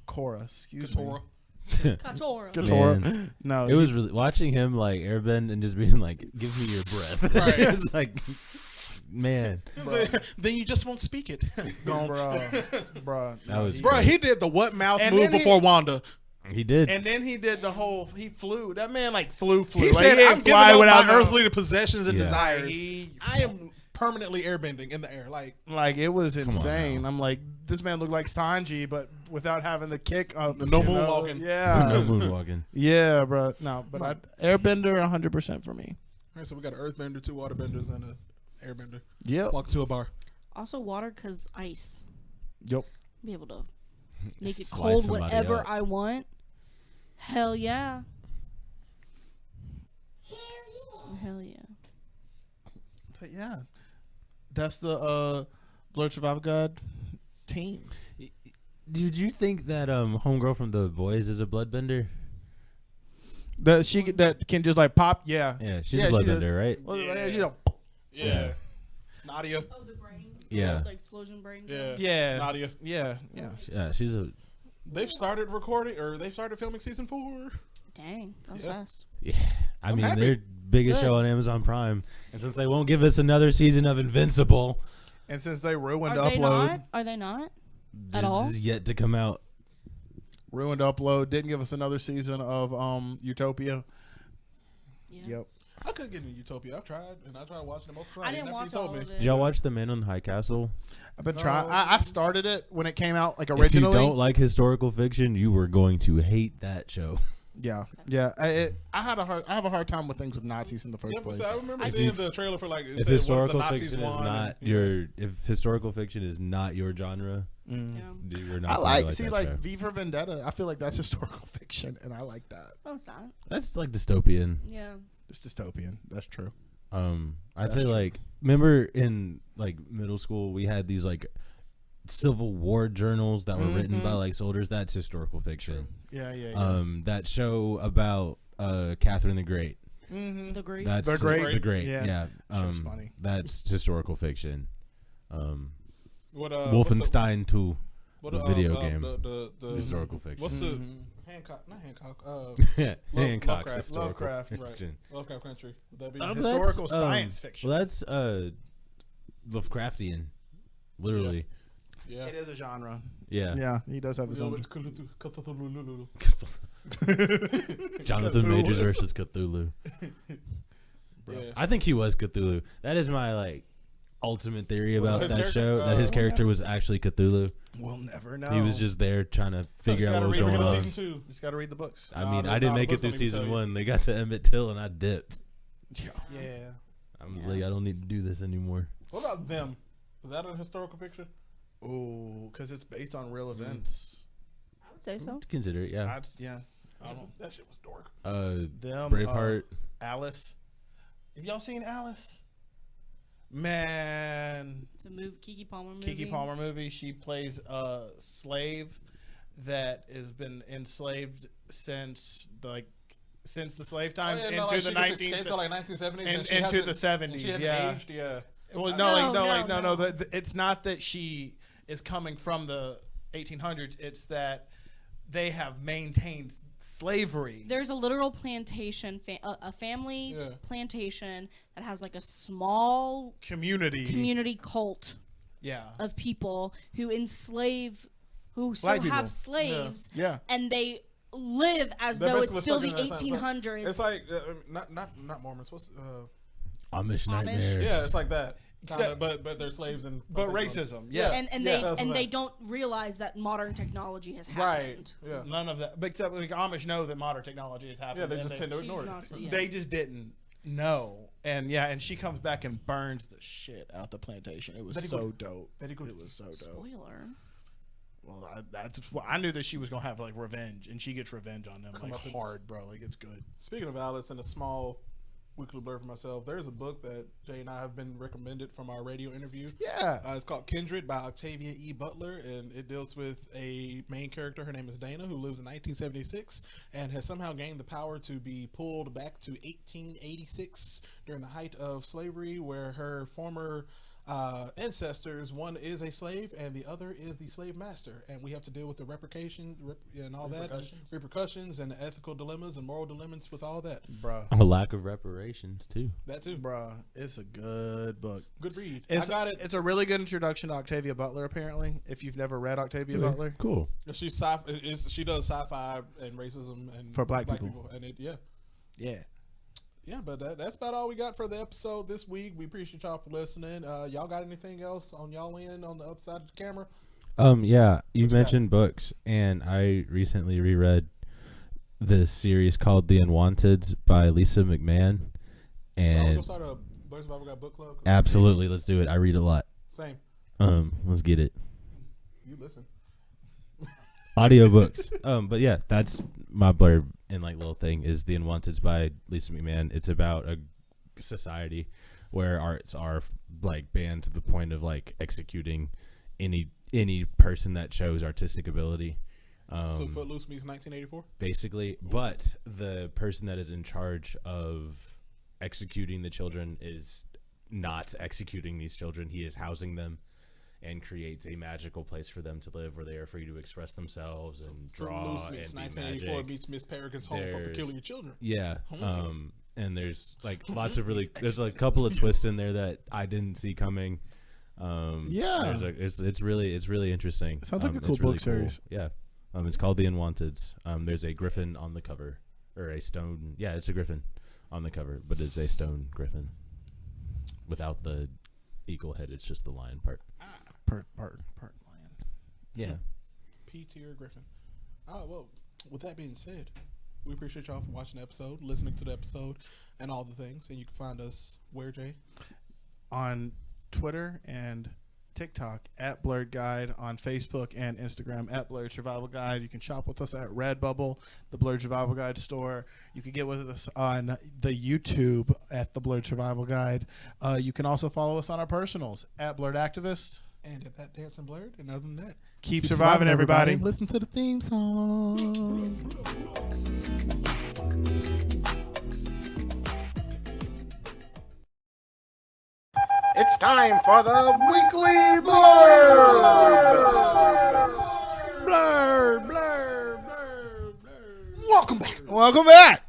Korra, excuse me. Katora. Katara. Man. No, It was really watching him like airbend and just being like, "Give me your breath." Right. It was like, man, Then you just won't speak it. bro. that was Bro, great. he did the what mouth And move then before Wanda. He did. And then he did the whole. He flew. That man like flew. He Like, said, didn't "I'm giving fly up without my no-" earthly possessions and Yeah. desires. I am permanently airbending in the air." Like it was on insane. now. I'm like, this man looked like Sanji, but without having the kick up. No you know? moonwalking. Yeah. no moonwalking. Yeah, bro. No, but airbender 100% for me. All right, so we got an earthbender, 2 waterbenders, and an airbender. Yep. Walk to a bar. Also water because ice. Yep. Be able to make it Slice cold somebody whatever up. I want. Hell yeah. Hell yeah. But yeah, that's the Blerd Survival Guide team. Did you think that homegirl from The Boys is a bloodbender? That can just like pop. Yeah. Yeah, she's Yeah, a she bloodbender, right? Well, yeah. She don't. Yeah. Nadia. Oh, the brain. Yeah. The explosion brain. Yeah. Yeah. Nadia. Yeah. Yeah. Yeah, she's a. They've started recording, or they've started filming season 4. Dang, that was Yeah. fast. Yeah, I'm mean happy. they're biggest Good. show on Amazon Prime, and since they won't give us another season of Invincible, And since they ruined Are they upload, not? Are they not? At this all? is yet to come out. ruined upload, didn't give us another season of Utopia. Yeah. Yep. I couldn't get into Utopia. I've tried, and I tried watching it multiple I times. didn't After watch you told all me. of it. Did y'all watch The Man on the High Castle? I've been No. trying. I started it when it came out, like If originally. you don't like historical fiction, you were going to hate that show. Yeah, yeah. I have a hard time with things with Nazis in the first Yeah, but place. I remember If seeing you- the trailer for like. It If said historical one of the Nazis fiction is won, not and, your, if historical fiction is not your genre, Mm. Yeah. you're not. I gonna like that like show. V for Vendetta. I feel like that's historical fiction, and I like that. No, it's not. That's like dystopian. Yeah. It's dystopian. That's true. I'd That's say true. like, remember in like middle school we had these like Civil War journals that were written by like soldiers. That's historical fiction. Yeah, yeah. That show about Catherine the Great. The Great. That's The Great? The Great. Yeah. Yeah. Show's funny. That's historical fiction. What, Wolfenstein 2, what, the video the- game. the historical fiction. What's the Hancock? Not Hancock. Hancock, Lovecraft. historical Lovecraft, fiction. Right. Lovecraft Country. Would that be? Historical That's, science fiction. Well, that's Lovecraftian, literally. Yeah. It is a genre. Yeah. Yeah, he does have his Yeah, own. with Cthulhu. Jonathan Majors versus Cthulhu. Yeah. I think he was Cthulhu. That is my like ultimate theory about his that character? show. That his Well, character was actually Cthulhu. We'll never know. He was just there trying to figure out what was read going the on. Season 2. Just got to read the books. I Nah, mean, the- I didn't nah, make the it through books don't even season tell you. 1. They got to Emmett Till and I dipped. Yeah. I was like, I don't need to do this anymore. What about them? Is that a historical fiction? Oh, because it's based on real events. I would say so. Consider it, yeah. That's yeah. I don't know. That shit was dork. Them Braveheart. Alice. Have y'all seen Alice? Man, It's a Kiki Palmer movie. Kiki Palmer movie. She plays a slave that has been enslaved since the slave times into the 19th like 1970s and into the 70s. Yeah. Aged, yeah. Well, No. It's not that she is coming from the 1800s. It's that they have maintained slavery. There's a literal plantation, a family Yeah. plantation that has like a small community cult Yeah. of people who enslave, who still Black people. have slaves, Yeah. and they live as They're though it's basically still the stuck in that same- 1800s. It's like not Mormons. What's Amish Amish? Nightmares. yeah, it's like that. Except- but they're slaves and but racism, yeah. And they don't realize that modern technology has happened. Right. Yeah. None of that. But except like Amish know that modern technology has happened. Yeah, they and just tend to ignore it. They just didn't know. And she comes back and burns the shit out the plantation. It was so dope. It was so dope. Spoiler. Well, I knew that she was gonna have like revenge, and she gets revenge on them like hard, bro. Like it's good. Speaking of Alice, and a small weekly blur for myself, there's a book that Jay and I have been recommended from our radio interview. Yeah. It's called Kindred by Octavia E. Butler, and it deals with a main character. Her name is Dana, who lives in 1976 and has somehow gained the power to be pulled back to 1886 during the height of slavery, where her former ancestors, one is a slave and the other is the slave master, and we have to deal with the repercussions and all that, and repercussions and the ethical dilemmas and moral dilemmas with all that, Bruh. A lack of reparations too. that too. Bruh, it's a good book. Good read. I got it. It's a really good introduction to Octavia Butler, apparently, if you've never read Octavia Butler. Cool. She does sci-fi and racism and For black people. and Yeah. but that's about all we got for the episode this week. We appreciate y'all for listening. Y'all got anything else on y'all end on the other side of the camera? Yeah, you mentioned books, and I recently reread this series called The Unwanteds by Lisa McMahon. So we're And gonna start a Blair Survival Guide book club. absolutely, let's do it. I read a lot. Same. Let's get it. You listen. Audiobooks. But yeah, that's my blurb and like little thing is The Unwanteds by Lisa McMahon. It's about a society where arts are like banned to the point of like executing any person that shows artistic ability. So Footloose means 1984. Basically, but the person that is in charge of executing the children is not executing these children. He is housing them and creates a magical place for them to live where they are free to express themselves and draw Footloose and means be 1984 magic. meets Miss Peregrine's Home for There's- Peculiar Children. Yeah. And there's like lots of there's a couple of twists in there that I didn't see coming. Yeah. It's really interesting. Sounds like a It's cool really book series. Yeah. It's called The Unwanteds. There's a griffin on the cover, or a stone. Yeah, it's a griffin on the cover, but it's a stone griffin without the eagle head. It's just the lion part. Part lion. Yeah. P-tier Griffin. Well, with that being said, we appreciate y'all for watching the episode, listening to the episode, and all the things. And you can find us where, Jay? On Twitter and TikTok at Blerd Guide, on Facebook and Instagram at Blerd Survival Guide. You can shop with us at Redbubble, the Blerd Survival Guide store. You can get with us on the YouTube at the Blerd Survival Guide. You can also follow us on our personals at Blerd Activist. And at that dancing Blerd. And other than that, Keep surviving, everybody. Listen to the theme song. It's time for the weekly blur. Welcome back. Welcome back.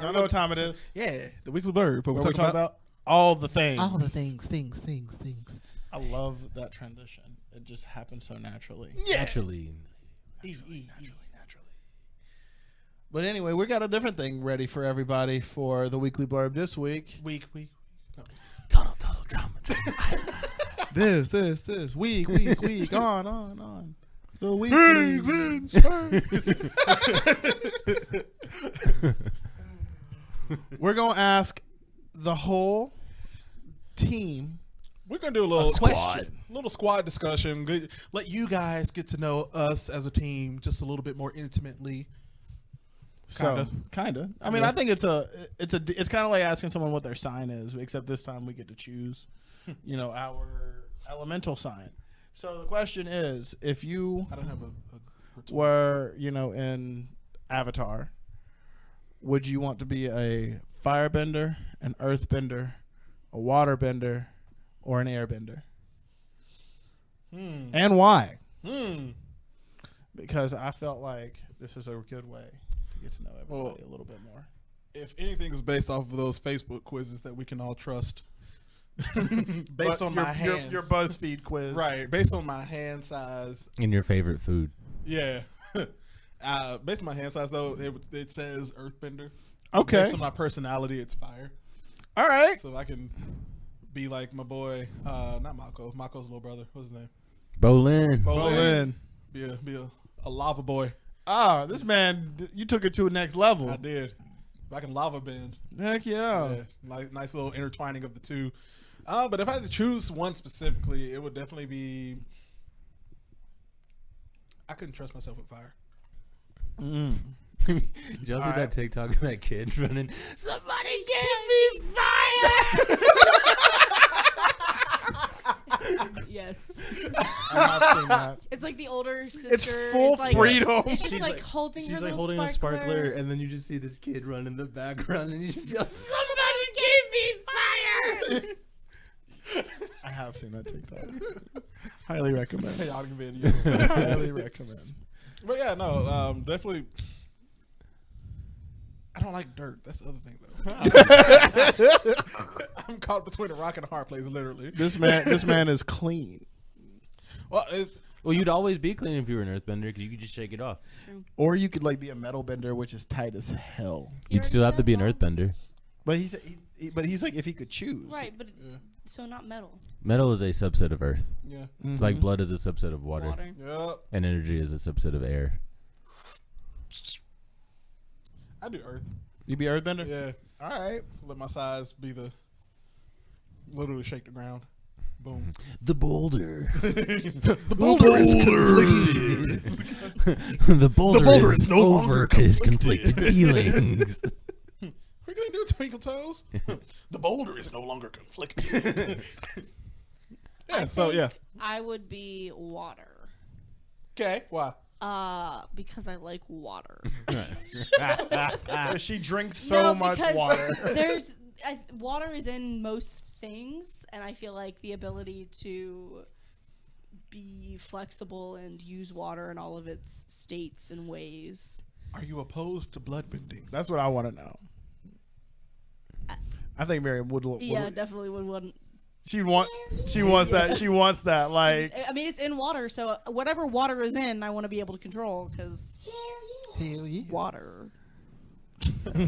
Y'all know what time it is. Yeah, the weekly blurb. But Where we talk about all the things. all the things. I love that transition. It just happens so naturally. Naturally. Naturally. But anyway, we got a different thing ready for everybody for the weekly blurb this week. Week. Total drama. This. Week. On. The weekly. We're going to ask the whole team. We're gonna do a little squad discussion. Let you guys get to know us as a team just a little bit more intimately. Kinda. I mean, I think it's kind of like asking someone what their sign is, except this time we get to choose, our elemental sign. So the question is, if you I don't have a were, in Avatar, would you want to be a firebender, an earthbender, a waterbender, or an airbender? And why? Because I felt like this is a good way to get to know everybody a little bit more. If anything is based off of those Facebook quizzes that we can all trust, based on my hands, your BuzzFeed quiz, right? Based on my hand size, And your favorite food. yeah. Based on my hand size, though, it says earthbender. Okay. Based on my personality, it's fire. All right. So I can be like my boy, not Mako. Mako's little brother. What's his name? Bolin. Bolin. Be a lava boy. Ah, this man, you took it to a next level. I did. I can lava bend. Heck yeah. Yeah, nice little intertwining of the two. But if I had to choose one specifically, it would definitely be. I couldn't trust myself with fire. Did y'all see that TikTok of that kid running? Somebody give me fire! Yes. I have seen that. It's like the older sister. It's full like, freedom. It's just She's like like- holding her She's like little holding a sparkler. sparkler, and then you just see this kid run in the background, and you just yell, "Somebody give me fire!" I have seen that TikTok. Highly recommend. Y'all can video. Highly recommend. But yeah, no, definitely. I don't like dirt. That's the other thing, though. I'm caught between a rock and a hard place, literally. This man is clean. Well, Well, you'd always be clean if you were an earthbender, because you could just shake it off. Or you could like be a metal bender, which is tight as hell. You'd still have to be an earthbender. But he's like if he could choose. Right, but so not metal. Metal is a subset of earth. yeah. It's like blood is a subset of water, Water. Yep. and energy is a subset of air. I do earth. You be earthbender? Yeah. All right. Let my size be literally shake the ground. Boom. The boulder. The boulder is conflicted. The boulder, boulder is no longer over his conflicted feelings. We're going to do Twinkle Toes. The boulder is no longer conflicted. Yeah, so yeah. I would be water. Okay, why? Because I like water. She drinks so much because water. Water is in most things, and I feel like the ability to be flexible and use water in all of its states and ways. Are you opposed to bloodbending? That's what I want to know. I think Miriam would. Yeah, definitely would want. She wants that. She wants that. Like, I mean, it's in water, so whatever water is in, I want to be able to control because hell yeah. water.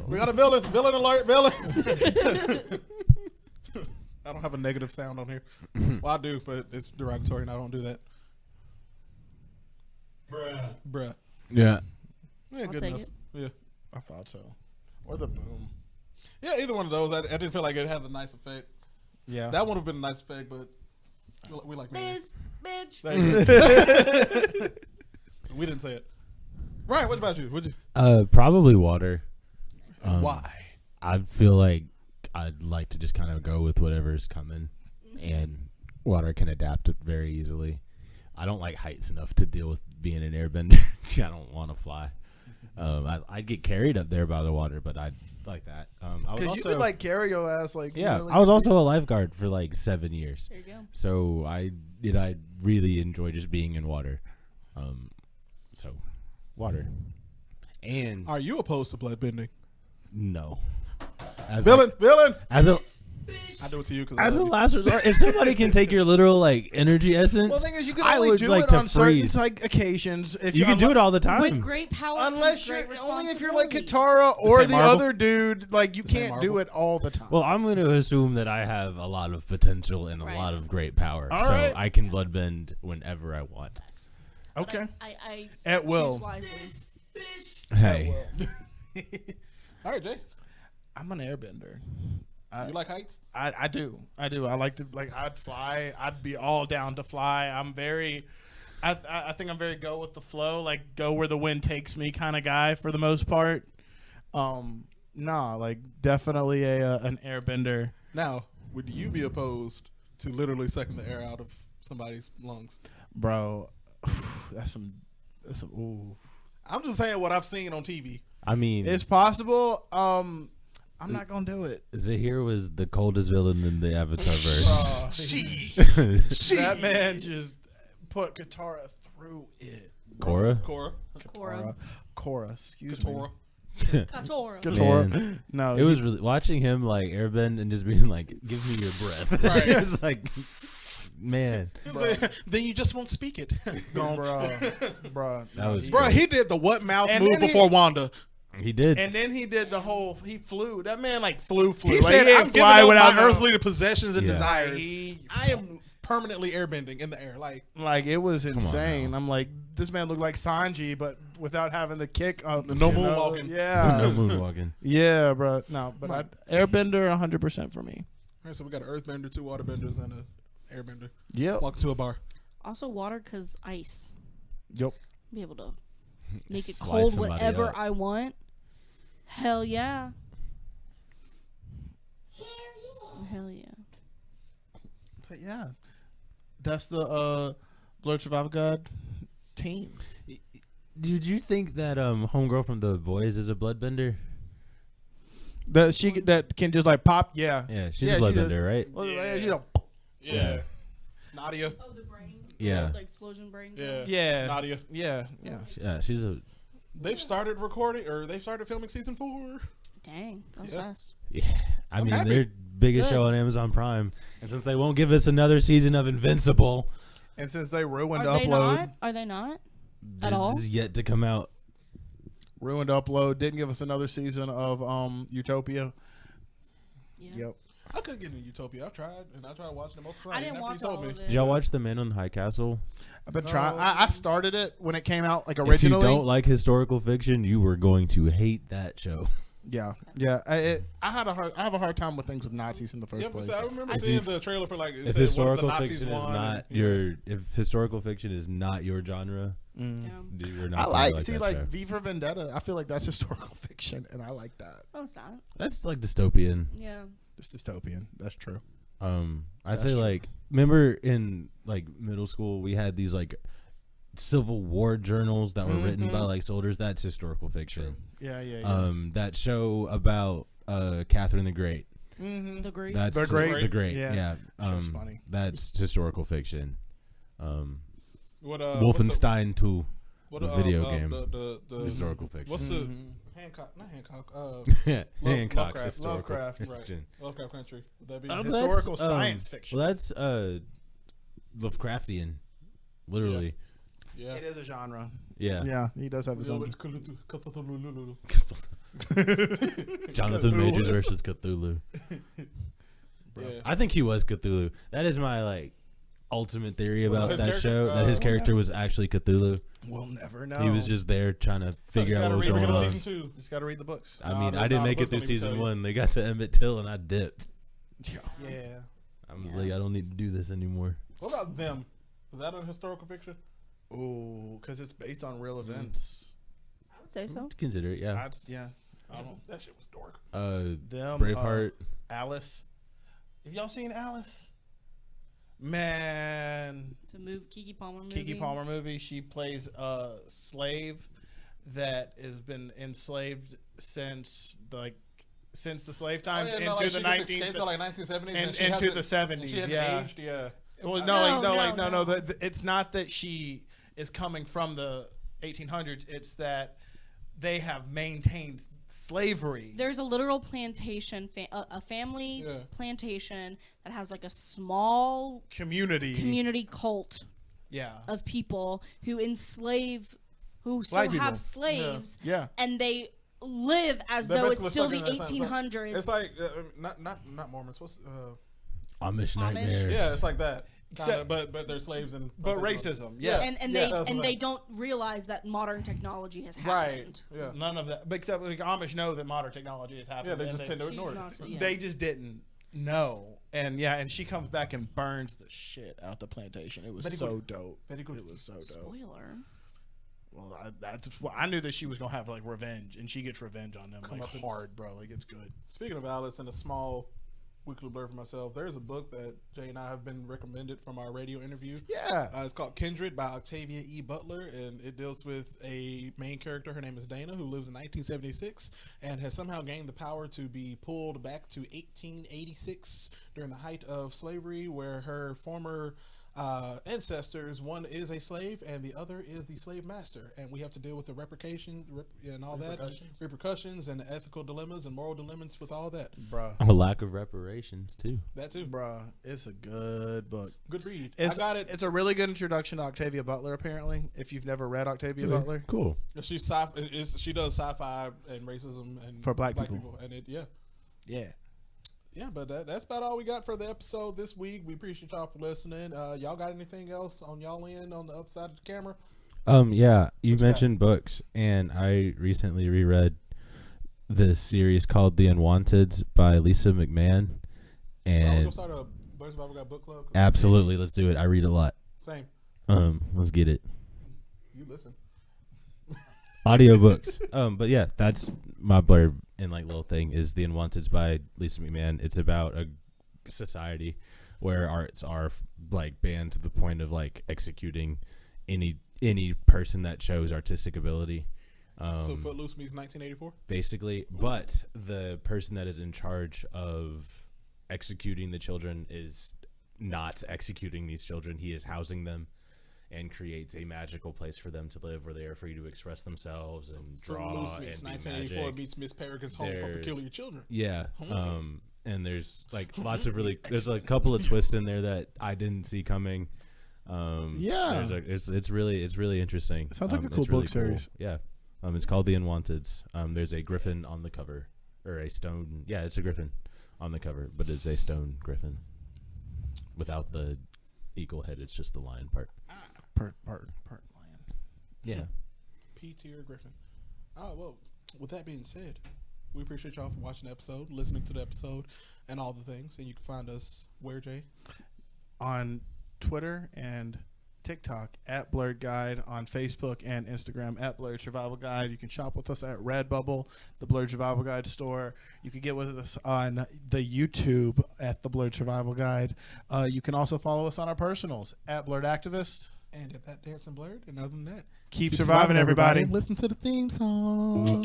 We got a villain. Villain alert. Villain. I don't have a negative sound on here. Well, I do, but it's derogatory, and I don't do that. Bruh. Yeah. Yeah, I'll good take enough. it. Yeah. I thought so. Or the boom. Yeah, either one of those. I didn't feel like it had a nice effect. Yeah. That would have been a nice effect, but we like Mary. This bitch. There you go. We didn't say it. Ryan, what about you? Would you? Probably water. Why? I feel like I'd like to just kind of go with whatever's coming, and water can adapt it very easily. I don't like heights enough to deal with being an airbender. I don't want to fly. I'd get carried up there by the water, but I'd like that. I was Because also, you could like carry your ass like. yeah, you know, like, I was also a lifeguard for like 7 years, There you go. so I really enjoy just being in water. So water, and Are you opposed to bloodbending? no, as Villain. as a I do it to you because As a last resort, if somebody can take your literal like energy essence, Well, the thing is, you can I only would do like it to on certain freeze. like occasions. If You can do it all the time. With great power, unless comes you're great only if you're like responsibility. Katara or same the Marvel? other dude. Like you same can't do Marvel? it all the time. Well, I'm going to assume that I have a lot of potential and a Right. lot of great power, All so right. I can bloodbend whenever I want. But okay. I At will. choose wisely. Hey, All right, Jay. I'm an airbender. You like heights? I do. I like to like. I'd fly. I'd be all down to fly. I'm very. I think I'm very go with the flow, like go where the wind takes me kind of guy for the most part. Nah, like definitely an airbender. Now, would you be opposed to literally sucking the air out of somebody's lungs? Bro, that's some ooh. I'm just saying what I've seen on TV. I mean, It's possible. I'm not gonna do it. Zahir was the coldest villain in the Avatar verse. That man just put Katara through it. Korra? Korra, excuse Katora. me. Katora. Katora. No, It was really watching him like airbend and just being like, "Give me your breath." Right. It was like, man, Then you just won't speak it. Gone. bro. that was Bro, great. he did the what mouth And move then he- before Wanda. He did. And then he did the whole. He flew. That man like flew. He Like, said, didn't "I'm giving fly up without my no- earthly possessions and Yeah. desires. He- I am permanently airbending in the air." Like it was on insane. now. I'm like, this man looked like Sanji, but without having the kick up. No you know? moonwalking. Yeah. no moonwalking. Yeah, bro. No, but Airbender 100% for me. All right, so we got an earthbender, 2 waterbenders, and an airbender. Yep. Walk to a bar. Also, water because ice. Yep. Be able to make it Slice cold somebody whatever up. I want. Hell yeah. Hell yeah. But yeah, that's the Blerd Survival Guide team. Did you think that homegirl from The Boys is a bloodbender? That can just like pop. Yeah. Yeah, she's Yeah, a she did. bloodbender, right? Well, yeah. She don't. Yeah. Nadia. Oh, the brain. Yeah. The explosion brain. Yeah. Yeah. Nadia. Yeah. Yeah. Yeah, she's a. They've started recording, or they've started filming season 4. Dang, that was Yeah. fast. Yeah, I mean happy. they're biggest Good. show on Amazon Prime, and since they won't give us another season of Invincible, And since they ruined Are they upload, not? Are they not? At this all? is yet to come out. ruined upload, didn't give us another season of Utopia. Yeah. Yep. I couldn't get into Utopia. I tried, and I tried watching it multiple I times. didn't after watch you told all me. of it. Did y'all watch The Man on the High Castle? I've been trying. I started it when it came out, like If you originally. don't like historical fiction, you were going to hate that show. Yeah, yeah. I have a hard time with things with Nazis in the first Yeah, but place. I remember If seeing you- the trailer for like. It If said historical one of the Nazis fiction is won, not and, your, if historical fiction is not your genre, Yeah. you're not. I gonna like that like show. V for Vendetta. I feel like that's historical fiction, and I like that. No, it's not. That's like dystopian. Yeah. It's dystopian. That's true. I'd That's say true. like remember in like middle school we had these like Civil War journals that were written by like soldiers. That's historical fiction. Yeah, yeah, yeah. That show about Catherine the Great. The Great. That's The Great? The Great. Yeah. Yeah. Show's funny. That's historical fiction. What, Wolfenstein 2, what, the video game. The Historical fiction. What's the Hancock? Not Hancock. Hancock Lovecraft. historical Lovecraft, Right. fiction. Lovecraft Country. Would that be? Historical science fiction. Well, that's Lovecraftian, literally. Yeah. It is a genre. Yeah. Yeah, he does have his Yeah, own. but Cthulhu. Jonathan Majors versus Cthulhu. Yeah. I think he was Cthulhu. That is my like ultimate theory about his that character? show. That his Well, character was actually Cthulhu. We'll never know. He was just there trying to figure out what was going on. Season 2. Just got to read the books. I Nah, mean, the- I didn't nah, make the it through books don't even season tell you. 1. They got to Emmett Till and I dipped. Yeah. I was like, I don't need to do this anymore. What about them? Is that a historical fiction? Ooh, because it's based on real events. I would say so. Consider it, yeah. Yeah. I don't. That shit was dork. Them. Braveheart. Alice. Have y'all seen Alice? Man, It's a Kiki Palmer movie. Kiki Palmer movie. She plays a slave that has been enslaved since the slave times into the 19th like 1970s and into the 70s. Yeah. Aged, yeah. Well, No. It's not that she is coming from the 1800s. It's that they have maintained slavery. There's a literal plantation, a family Yeah. plantation that has like a small community cult Yeah. of people who enslave, who still Black people. have slaves, Yeah. and they live as They're though it's basically still the stuck in that same- 1800s. It's like not Mormons. What's Amish Amish? Nightmares. yeah, it's like that. Except- but they're slaves and But racism. Yeah. and Yeah, they that's what they don't realize that modern technology has right. happened. Yeah. None of that. But except like Amish know that modern technology is happening. Yeah, they and just tend to She's ignore not- it. yeah. They just didn't know. And she comes back and burns the shit out the plantation. It was Very so good. dope. Very good. It was so dope. Spoiler. Well, I knew that she was gonna have like revenge, and she gets revenge on them like up and- hard, bro. Like it's good. Speaking of Alice and a small weekly blur for myself, there's a book that Jay and I have been recommended from our radio interview. Yeah. It's called Kindred by Octavia E. Butler, and it deals with a main character. Her name is Dana, who lives in 1976 and has somehow gained the power to be pulled back to 1886 during the height of slavery, where her former ancestors. One is a slave, and the other is the slave master, and we have to deal with the repercussions and all that, and repercussions, and the ethical dilemmas and moral dilemmas with all that. Bruh. A lack of reparations too. That too. Bruh, it's a good book. Good read. It's, I got it. It's a really good introduction to Octavia Butler, apparently, if you've never read Octavia Butler. Cool. She does sci-fi and racism and For black people. and it Yeah. but that's about all we got for the episode this week. We appreciate y'all for listening. Y'all got anything else on y'all end on the other side of the camera? Yeah, you mentioned books, and I recently reread this series called The Unwanteds by Lisa McMahon. So we're And gonna start a Blair Survival Guide book club. absolutely, let's do it. I read a lot. Same. Let's get it. You listen. Audiobooks. But yeah, that's my blurb and like little thing is The Unwanteds by Lisa McMahon. It's about a society where arts are like banned to the point of like executing any person that shows artistic ability. So Footloose means 1984. Basically, but the person that is in charge of executing the children is not executing these children. He is housing them and creates a magical place for them to live where they are free to express themselves and draw Footloose and means do 1984 magic. meets Miss Peregrine's Home for Peculiar Children. Yeah. And there's like lots of there's a couple of twists in there that I didn't see coming. Yeah. It's really interesting. It sounds like a cool it's really book series. Yeah. It's called The Unwanteds. There's a griffin on the cover, or a stone. Yeah, it's a griffin on the cover, but it's a stone griffin without the eagle head. It's just the lion part. Part lion. Yeah. P-tier Griffin. Oh, well, with that being said, we appreciate y'all for watching the episode, listening to the episode, and all the things. And you can find us where, Jay? On Twitter and TikTok at Blerd Guide, on Facebook and Instagram at Blerd Survival Guide. You can shop with us at Redbubble, the Blerd Survival Guide store. You can get with us on the YouTube at the Blerd Survival Guide. You can also follow us on our personals at Blerd Activist. And at that dancing Blerd. And other than that, Keep surviving, everybody. Listen to the theme song.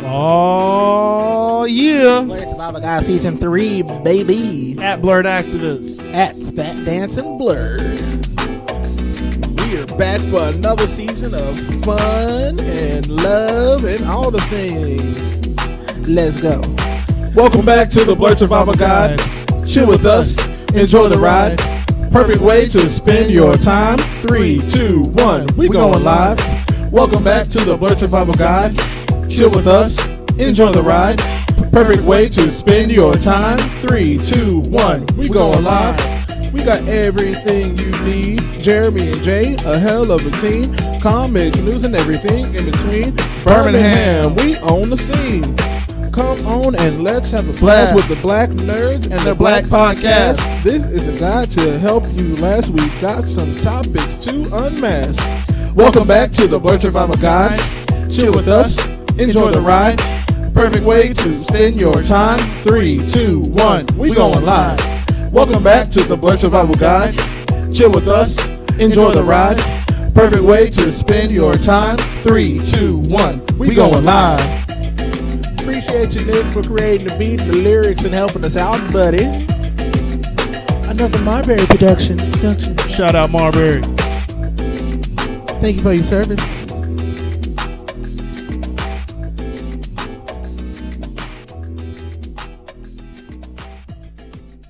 Oh, yeah. Blerd Survival Guide Season 3, baby. At Blerd Activist. At that dancing Blerd. We are back for another season of fun and love and all the things. Let's go. Welcome back to the Blerd Survival Guide. Chill with us, enjoy the ride. Perfect way to spend your time. 3, 2, 1, we going live. Welcome back to the Blerd Survival Guide. Chill with us, enjoy the ride. Perfect way to spend your time. 3, 2, 1, we going live. We got everything you need. Jeremy and Jay, a hell of a team. Comics, news, and everything in between. Birmingham, we own the scene. Come on and let's have a blast with the Black Nerds and the Black Podcast. This is a guide to help you last. We got some topics to unmask. Welcome back to the Blerd Survival Guide. Chill with us, enjoy the ride. Perfect way to spend your time. 3, 2, 1, we going live. Welcome back to the Blerd Survival Guide. Chill with us, enjoy the ride. Perfect way to spend your time. 3, 2, 1, we going live. Appreciate you, Nick, for creating the beat and the lyrics and helping us out, buddy. Another Marbury production. Shout out Marbury. Thank you for your service.